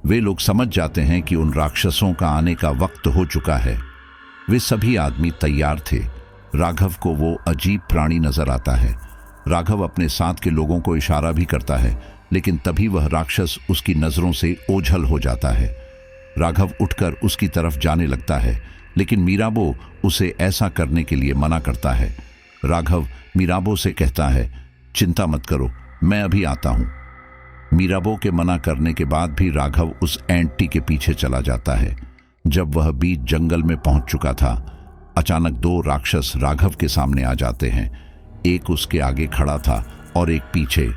वे लोग समझ जाते हैं कि उन राक्षसों का आने का वक्त हो चुका है। वे सभी आदमी तैयार थे। राघव को वो अजीब प्राणी नजर आता है। राघव अपने साथ के लोगों को इशारा भी करता है, लेकिन तभी वह राक्षस उसकी नजरों से ओझल हो जाता है। राघव उठकर उसकी तरफ जाने लगता है, लेकिन मीराबो उसे ऐसा करने के लिए मना करता है। राघव मीराबो से कहता है, चिंता मत करो, मैं अभी आता हूं। मीराबो के मना करने के बाद भी राघव उस एंटी के पीछे चला जाता है। जब वह बीच जंगल में पहुंच चुका था, अचानक 2 राक्षस राघव के सामने आ जाते हैं। एक उसके आगे खड़ा था और एक पीछे,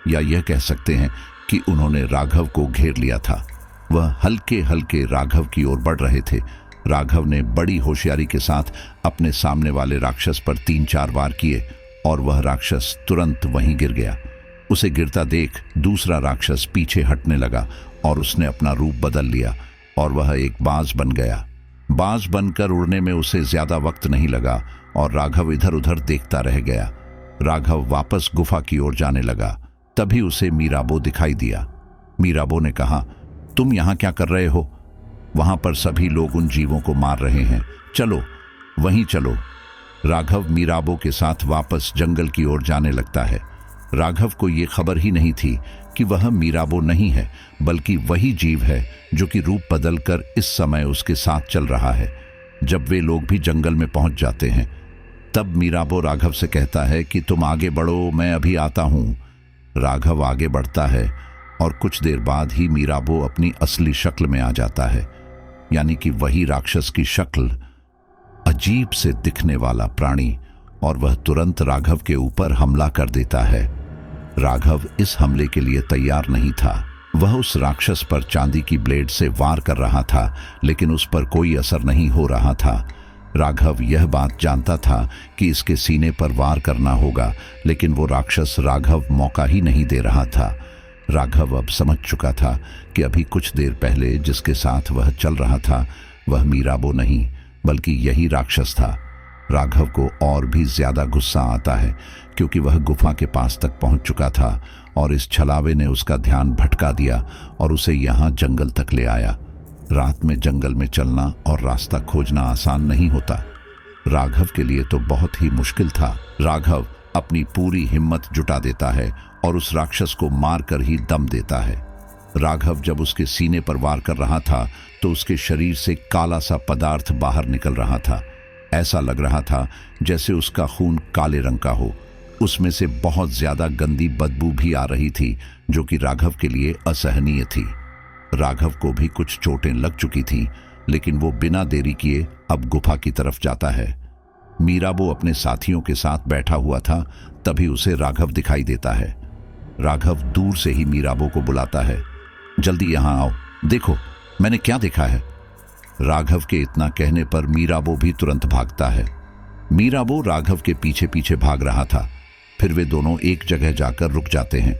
या यह कह सकते हैं कि उन्होंने राघव को घेर लिया था। वह हल्के हल्के राघव की ओर बढ़ रहे थे। राघव ने बड़ी होशियारी के साथ अपने सामने वाले राक्षस पर 3-4 वार किए और वह राक्षस तुरंत वहीं गिर गया। उसे गिरता देख दूसरा राक्षस पीछे हटने लगा और उसने अपना रूप बदल लिया और वह एक बाज बन गया। बाज बनकर उड़ने में उसे ज्यादा वक्त नहीं लगा और राघव इधर उधर देखता रह गया। राघव वापस गुफा की ओर जाने लगा। तभी उसे मीराबो दिखाई दिया। मीराबो ने कहा, तुम यहाँ क्या कर रहे हो? वहां पर सभी लोग उन जीवों को मार रहे हैं, चलो वहीं चलो। राघव मीराबो के साथ वापस जंगल की ओर जाने लगता है। राघव को ये खबर ही नहीं थी कि वह मीराबो नहीं है, बल्कि वही जीव है जो कि रूप बदलकर इस समय उसके साथ चल रहा है। जब वे लोग भी जंगल में पहुंच जाते हैं, तब मीराबो राघव से कहता है कि तुम आगे बढ़ो, मैं अभी आता हूं। राघव आगे बढ़ता है और कुछ देर बाद ही मीराबो अपनी असली शक्ल में आ जाता है, यानी कि वही राक्षस की शक्ल, अजीब से दिखने वाला प्राणी, और वह तुरंत राघव के ऊपर हमला कर देता है। राघव इस हमले के लिए तैयार नहीं था। वह उस राक्षस पर चांदी की ब्लेड से वार कर रहा था, लेकिन उस पर कोई असर नहीं हो रहा था। राघव यह बात जानता था कि इसके सीने पर वार करना होगा, लेकिन वो राक्षस राघव मौका ही नहीं दे रहा था। राघव अब समझ चुका था कि अभी कुछ देर पहले जिसके साथ वह चल रहा था वह मीराबो नहीं बल्कि यही राक्षस था। राघव को और भी ज्यादा गुस्सा आता है क्योंकि वह गुफा के पास तक पहुंच चुका था और इस छलावे ने उसका ध्यान भटका दिया और उसे यहाँ जंगल तक ले आया। रात में जंगल में चलना और रास्ता खोजना आसान नहीं होता। राघव के लिए तो बहुत ही मुश्किल था। राघव अपनी पूरी हिम्मत जुटा देता है और उस राक्षस को मारकर ही दम देता है। राघव जब उसके सीने पर वार कर रहा था तो उसके शरीर से काला सा पदार्थ बाहर निकल रहा था। ऐसा लग रहा था जैसे उसका खून काले रंग का हो। उसमें से बहुत ज्यादा गंदी बदबू भी आ रही थी जो कि राघव के लिए असहनीय थी। राघव को भी कुछ चोटें लग चुकी थी, लेकिन वो बिना देरी किए अब गुफा की तरफ जाता है। मीराबो अपने साथियों के साथ बैठा हुआ था, तभी उसे राघव दिखाई देता है। राघव दूर से ही मीराबो को बुलाता है, जल्दी यहां आओ, देखो मैंने क्या देखा है। राघव के इतना कहने पर मीराबो भी तुरंत भागता है। मीराबो राघव के पीछे पीछे भाग रहा था। फिर वे दोनों एक जगह जाकर रुक जाते हैं।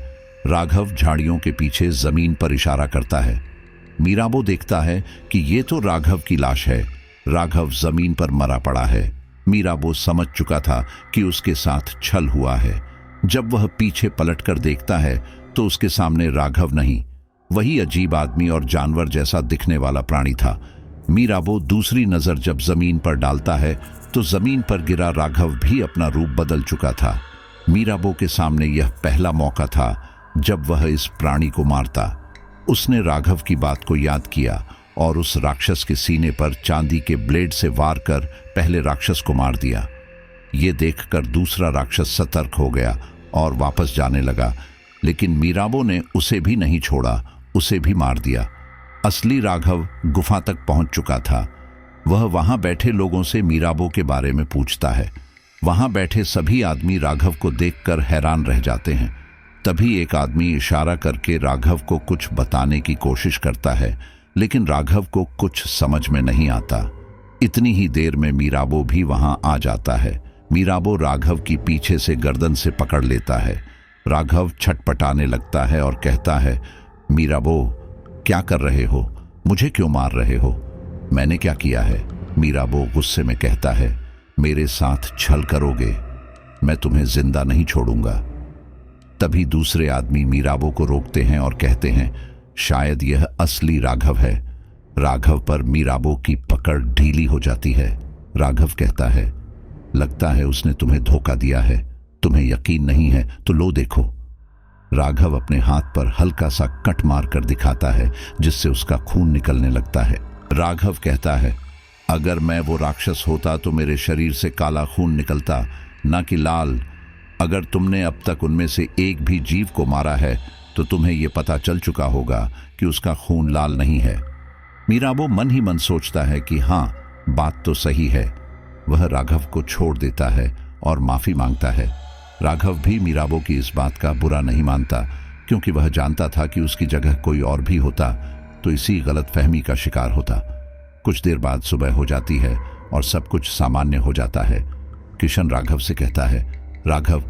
राघव झाड़ियों के पीछे जमीन पर इशारा करता है। मीराबो देखता है कि ये तो राघव की लाश है। राघव जमीन पर मरा पड़ा है। मीराबो समझ चुका था कि उसके साथ छल हुआ है। जब वह पीछे पलटकर देखता है तो उसके सामने राघव नहीं, वही अजीब आदमी और जानवर जैसा दिखने वाला प्राणी था। मीराबो दूसरी नजर जब जमीन पर डालता है तो जमीन पर गिरा राघव भी अपना रूप बदल चुका था। मीराबो के सामने यह पहला मौका था जब वह इस प्राणी को मारता। उसने राघव की बात को याद किया और उस राक्षस के सीने पर चांदी के ब्लेड से वार कर पहले राक्षस को मार दिया। ये देखकर दूसरा राक्षस सतर्क हो गया और वापस जाने लगा, लेकिन मीराबो ने उसे भी नहीं छोड़ा, उसे भी मार दिया। असली राघव गुफा तक पहुंच चुका था। वह वहां बैठे लोगों से मीराबो के बारे में पूछता है। वहां बैठे सभी आदमी राघव को देखकर हैरान रह जाते हैं। तभी एक आदमी इशारा करके राघव को कुछ बताने की कोशिश करता है, लेकिन राघव को कुछ समझ में नहीं आता। इतनी ही देर में मीराबो भी वहां आ जाता है। मीराबो राघव की पीछे से गर्दन से पकड़ लेता है। राघव छटपटाने लगता है और कहता है, मीराबो क्या कर रहे हो? मुझे क्यों मार रहे हो? मैंने क्या किया है? मीराबो गुस्से में कहता है, मेरे साथ छल करोगे? मैं तुम्हें जिंदा नहीं छोड़ूंगा। तभी दूसरे आदमी मीराबो को रोकते हैं और कहते हैं, शायद यह असली राघव है। राघव पर मीराबो की पकड़ ढीली हो जाती है। राघव कहता है, लगता है उसने तुम्हें धोखा दिया है। तुम्हें यकीन नहीं है तो लो देखो। राघव अपने हाथ पर हल्का सा कट मार कर दिखाता है, जिससे उसका खून निकलने लगता है। राघव कहता है, अगर मैं वो राक्षस होता तो मेरे शरीर से काला खून निकलता, ना कि लाल। अगर तुमने अब तक उनमें से एक भी जीव को मारा है तो तुम्हें यह पता चल चुका होगा कि उसका खून लाल नहीं है। मीराबो मन ही मन सोचता है कि हाँ, बात तो सही है। वह राघव को छोड़ देता है और माफी मांगता है। राघव भी मीराबो की इस बात का बुरा नहीं मानता, क्योंकि वह जानता था कि उसकी जगह कोई और भी होता तो इसी गलतफहमी का शिकार होता। कुछ देर बाद सुबह हो जाती है और सब कुछ सामान्य हो जाता है। किशन राघव से कहता है, राघव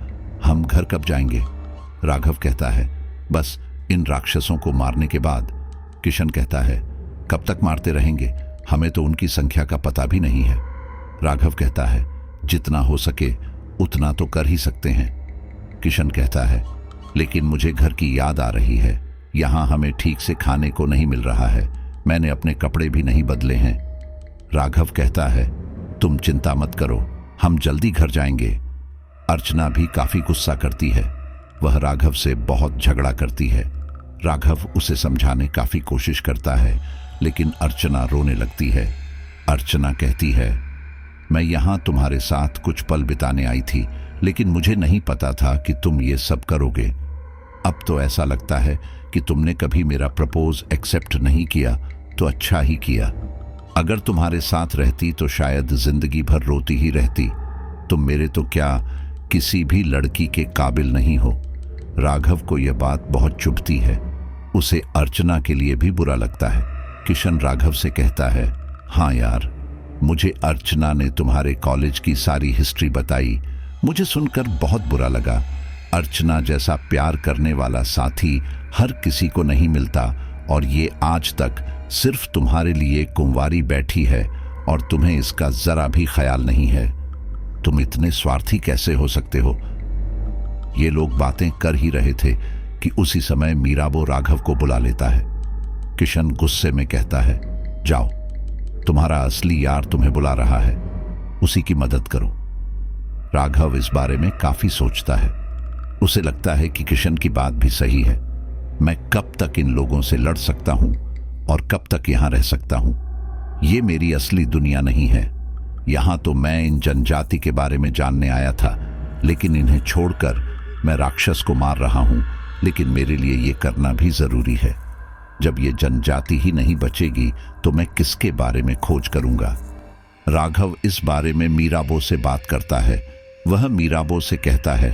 हम घर कब जाएंगे? राघव कहता है, बस इन राक्षसों को मारने के बाद। किशन कहता है, कब तक मारते रहेंगे? हमें तो उनकी संख्या का पता भी नहीं है। राघव कहता है, जितना हो सके उतना तो कर ही सकते हैं। किशन कहता है, लेकिन मुझे घर की याद आ रही है। यहाँ हमें ठीक से खाने को नहीं मिल रहा है। मैंने अपने कपड़े भी नहीं बदले हैं। राघव कहता है, तुम चिंता मत करो, हम जल्दी घर जाएंगे। अर्चना भी काफी गुस्सा करती है। वह राघव से बहुत झगड़ा करती है। राघव उसे समझाने काफी कोशिश करता है, लेकिन अर्चना रोने लगती है। अर्चना कहती है, मैं यहाँ तुम्हारे साथ कुछ पल बिताने आई थी, लेकिन मुझे नहीं पता था कि तुम ये सब करोगे। अब तो ऐसा लगता है कि तुमने कभी मेरा प्रपोज एक्सेप्ट नहीं किया तो अच्छा ही किया। अगर तुम्हारे साथ रहती तो शायद जिंदगी भर रोती ही रहती। तुम मेरे तो क्या किसी भी लड़की के काबिल नहीं हो। राघव को यह बात बहुत चुभती है। उसे अर्चना के लिए भी बुरा लगता है। किशन राघव से कहता है, हाँ यार, मुझे अर्चना ने तुम्हारे कॉलेज की सारी हिस्ट्री बताई। मुझे सुनकर बहुत बुरा लगा। अर्चना जैसा प्यार करने वाला साथी हर किसी को नहीं मिलता, और ये आज तक सिर्फ तुम्हारे लिए कुंवारी बैठी है और तुम्हें इसका जरा भी ख्याल नहीं है। तुम इतने स्वार्थी कैसे हो सकते हो? ये लोग बातें कर ही रहे थे कि उसी समय मीराबो राघव को बुला लेता है। किशन गुस्से में कहता है, जाओ, तुम्हारा असली यार तुम्हें बुला रहा है, उसी की मदद करो। राघव इस बारे में काफी सोचता है। उसे लगता है कि किशन की बात भी सही है। मैं कब तक इन लोगों से लड़ सकता हूं और कब तक यहां रह सकता हूं? ये मेरी असली दुनिया नहीं है। यहां तो मैं इन जनजाति के बारे में जानने आया था, लेकिन इन्हें छोड़कर मैं राक्षस को मार रहा हूं। लेकिन मेरे लिए ये करना भी जरूरी है। जब ये जनजाति ही नहीं बचेगी तो मैं किसके बारे में खोज करूंगा? राघव इस बारे में मीराबो से बात करता है। वह मीराबो से कहता है,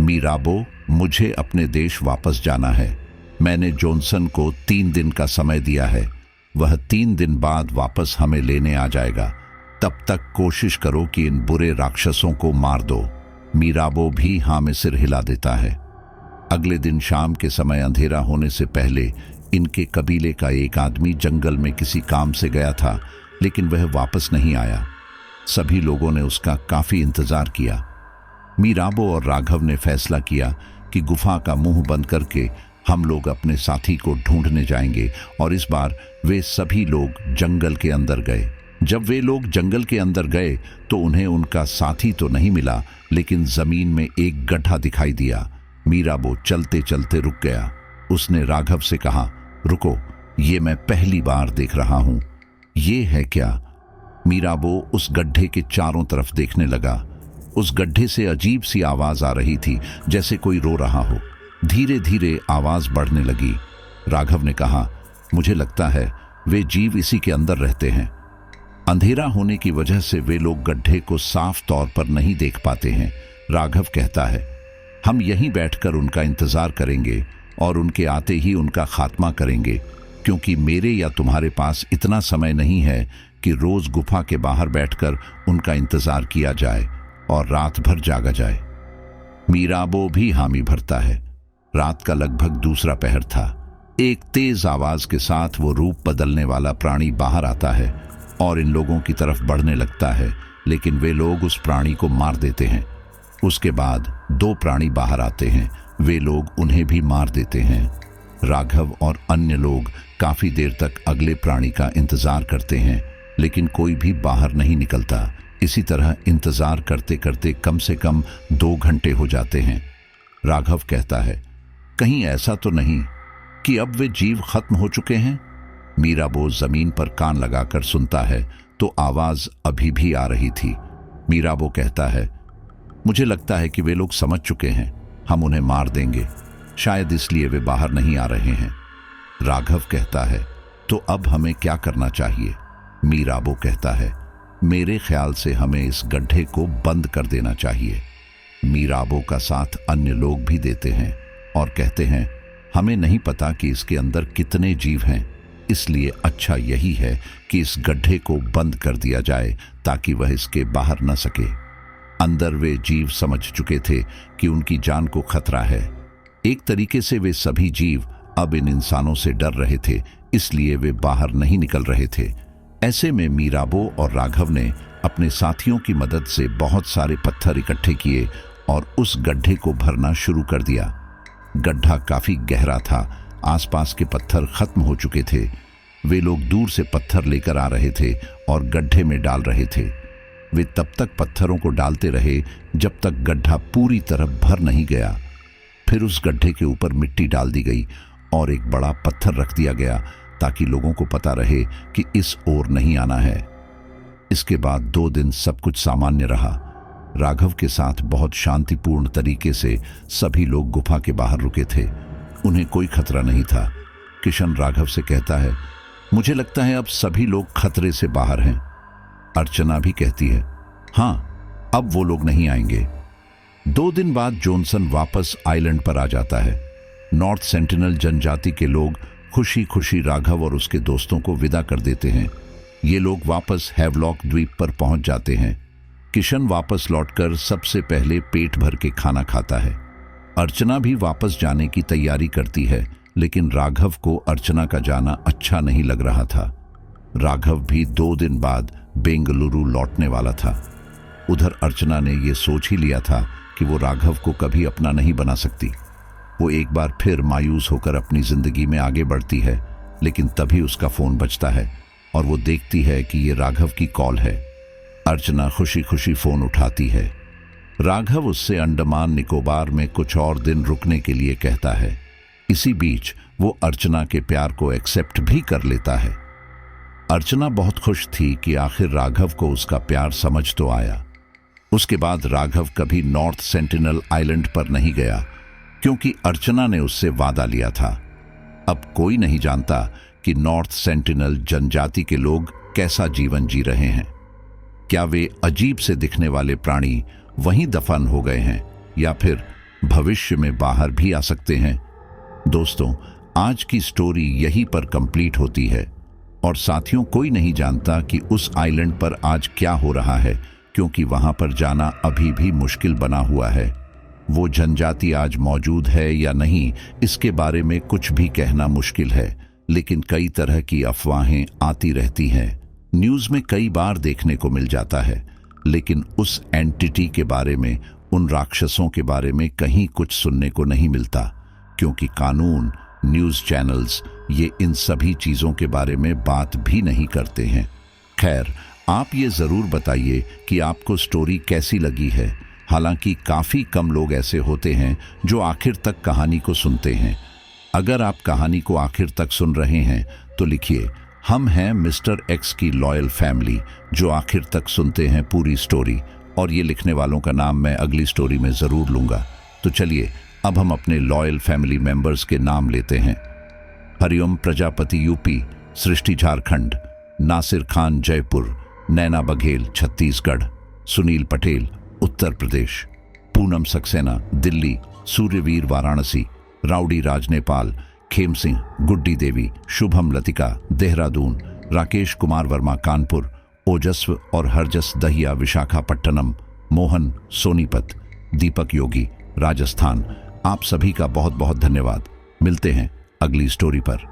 मीराबो, मुझे अपने देश वापस जाना है। मैंने जॉनसन को 3 दिन का समय दिया है। वह 3 दिन बाद वापस हमें लेने आ जाएगा। तब तक कोशिश करो कि इन बुरे राक्षसों को मार दो। मीराबो भी हाँ में सिर हिला देता है। अगले दिन शाम के समय अंधेरा होने से पहले इनके कबीले का एक आदमी जंगल में किसी काम से गया था, लेकिन वह वापस नहीं आया। सभी लोगों ने उसका काफी इंतजार किया। मीराबो और राघव ने फैसला किया कि गुफा का मुंह बंद करके हम लोग अपने साथी को ढूंढने जाएंगे, और इस बार वे सभी लोग जंगल के अंदर गए। जब वे लोग जंगल के अंदर गए तो उन्हें उनका साथी तो नहीं मिला, लेकिन जमीन में एक गड्ढा दिखाई दिया। मीराबो चलते चलते रुक गया। उसने राघव से कहा, रुको, ये मैं पहली बार देख रहा हूं। ये है क्या? मीराबो उस गड्ढे के चारों तरफ देखने लगा। उस गड्ढे से अजीब सी आवाज आ रही थी, जैसे कोई रो रहा हो। धीरे धीरे आवाज बढ़ने लगी। राघव ने कहा, मुझे लगता है वे जीव इसी के अंदर रहते हैं। अंधेरा होने की वजह से वे लोग गड्ढे को साफ तौर पर नहीं देख पाते हैं। राघव कहता है, हम यहीं बैठकर उनका इंतजार करेंगे और उनके आते ही उनका खात्मा करेंगे, क्योंकि मेरे या तुम्हारे पास इतना समय नहीं है कि रोज गुफा के बाहर बैठकर उनका इंतजार किया जाए और रात भर जागा जाए। मीराबो भी हामी भरता है। रात का लगभग दूसरा पहर था। एक तेज आवाज के साथ वो रूप बदलने वाला प्राणी बाहर आता है और इन लोगों की तरफ बढ़ने लगता है, लेकिन वे लोग उस प्राणी को मार देते हैं। उसके बाद 2 प्राणी बाहर आते हैं। वे लोग उन्हें भी मार देते हैं। राघव और अन्य लोग काफी देर तक अगले प्राणी का इंतजार करते हैं, लेकिन कोई भी बाहर नहीं निकलता। इसी तरह इंतजार करते करते कम से कम 2 घंटे हो जाते हैं। राघव कहता है, कहीं ऐसा तो नहीं कि अब वे जीव खत्म हो चुके हैं? मीराबो जमीन पर कान लगाकर सुनता है तो आवाज अभी भी आ रही थी। मीराबो कहता है, मुझे लगता है कि वे लोग समझ चुके हैं, हम उन्हें मार देंगे, शायद इसलिए वे बाहर नहीं आ रहे हैं। राघव कहता है, तो अब हमें क्या करना चाहिए? मीराबो कहता है, मेरे ख्याल से हमें इस गड्ढे को बंद कर देना चाहिए। मीराबो का साथ अन्य लोग भी देते हैं और कहते हैं, हमें नहीं पता कि इसके अंदर कितने जीव हैं, इसलिए अच्छा यही है कि इस गड्ढे को बंद कर दिया जाए ताकि वह इसके बाहर न सके। अंदर वे जीव समझ चुके थे कि उनकी जान को खतरा है। एक तरीके से वे सभी जीव अब इन इंसानों से डर रहे थे, इसलिए वे बाहर नहीं निकल रहे थे। ऐसे में मीराबो और राघव ने अपने साथियों की मदद से बहुत सारे पत्थर इकट्ठे किए और उस गड्ढे को भरना शुरू कर दिया। गड्ढा काफी गहरा था, आसपास के पत्थर खत्म हो चुके थे। वे लोग दूर से पत्थर लेकर आ रहे थे और गड्ढे में डाल रहे थे। वे तब तक पत्थरों को डालते रहे जब तक गड्ढा पूरी तरह भर नहीं गया। फिर उस गड्ढे के ऊपर मिट्टी डाल दी गई और एक बड़ा पत्थर रख दिया गया ताकि लोगों को पता रहे कि इस ओर नहीं आना है। इसके बाद 2 दिन सब कुछ सामान्य रहा। राघव के साथ बहुत शांतिपूर्ण तरीके से सभी लोग गुफा के बाहर रुके थे। उन्हें कोई खतरा नहीं था। किशन राघव से कहता है, मुझे लगता है अब सभी लोग खतरे से बाहर हैं। अर्चना भी कहती है, हाँ, अब वो लोग नहीं आएंगे। 2 दिन बाद जॉनसन वापस आइलैंड पर आ जाता है। नॉर्थ सेंटिनल जनजाति के लोग खुशी खुशी राघव और उसके दोस्तों को विदा कर देते हैं। ये लोग वापस हैवलॉक द्वीप पर पहुंच जाते हैं। किशन वापस लौटकर सबसे पहले पेट भर के खाना खाता है। अर्चना भी वापस जाने की तैयारी करती है, लेकिन राघव को अर्चना का जाना अच्छा नहीं लग रहा था। राघव भी 2 दिन बाद बेंगलुरु लौटने वाला था। उधर अर्चना ने यह सोच ही लिया था कि वो राघव को कभी अपना नहीं बना सकती। वो एक बार फिर मायूस होकर अपनी जिंदगी में आगे बढ़ती है, लेकिन तभी उसका फोन बजता है और वो देखती है कि ये राघव की कॉल है। अर्चना खुशी खुशी फोन उठाती है। राघव उससे अंडमान निकोबार में कुछ और दिन रुकने के लिए कहता है। इसी बीच वो अर्चना के प्यार को एक्सेप्ट भी कर लेता है। अर्चना बहुत खुश थी कि आखिर राघव को उसका प्यार समझ तो आया। उसके बाद राघव कभी नॉर्थ सेंटिनल आइलैंड पर नहीं गया, क्योंकि अर्चना ने उससे वादा लिया था। अब कोई नहीं जानता कि नॉर्थ सेंटिनल जनजाति के लोग कैसा जीवन जी रहे हैं। क्या वे अजीब से दिखने वाले प्राणी वहीं दफन हो गए हैं, या फिर भविष्य में बाहर भी आ सकते हैं? दोस्तों, आज की स्टोरी यहीं पर कंप्लीट होती है। और साथियों, कोई नहीं जानता कि उस आइलैंड पर आज क्या हो रहा है, क्योंकि वहां पर जाना अभी भी मुश्किल बना हुआ है। वो जनजाति आज मौजूद है या नहीं, इसके बारे में कुछ भी कहना मुश्किल है, लेकिन कई तरह की अफवाहें आती रहती हैं। न्यूज़ में कई बार देखने को मिल जाता है, लेकिन उस एंटिटी के बारे में, उन राक्षसों के बारे में कहीं कुछ सुनने को नहीं मिलता, क्योंकि कानून, न्यूज़ चैनल्स ये इन सभी चीज़ों के बारे में बात भी नहीं करते हैं। खैर, आप ये ज़रूर बताइए कि आपको स्टोरी कैसी लगी है। हालांकि काफ़ी कम लोग ऐसे होते हैं जो आखिर तक कहानी को सुनते हैं। अगर आप कहानी को आखिर तक सुन रहे हैं तो लिखिए, हम हैं मिस्टर एक्स की लॉयल फैमिली जो आखिर तक सुनते हैं पूरी स्टोरी। और ये लिखने वालों का नाम मैं अगली स्टोरी में ज़रूर लूँगा। तो चलिए अब हम अपने लॉयल फैमिली मेंबर्स के नाम लेते हैं। हरिओम प्रजापति यूपी, सृष्टि झारखंड, नासिर खान जयपुर, नैना बघेल छत्तीसगढ़, सुनील पटेल उत्तर प्रदेश, पूनम सक्सेना दिल्ली, सूर्यवीर वाराणसी, राउडी राज नेपाल, खेम सिंह गुड्डी देवी, शुभम लतिका देहरादून, राकेश कुमार वर्मा कानपुर, ओजस्व और हरजस दहिया विशाखापट्टनम, मोहन सोनीपत, दीपक योगी राजस्थान। आप सभी का बहुत बहुत धन्यवाद। मिलते हैं अगली स्टोरी पर।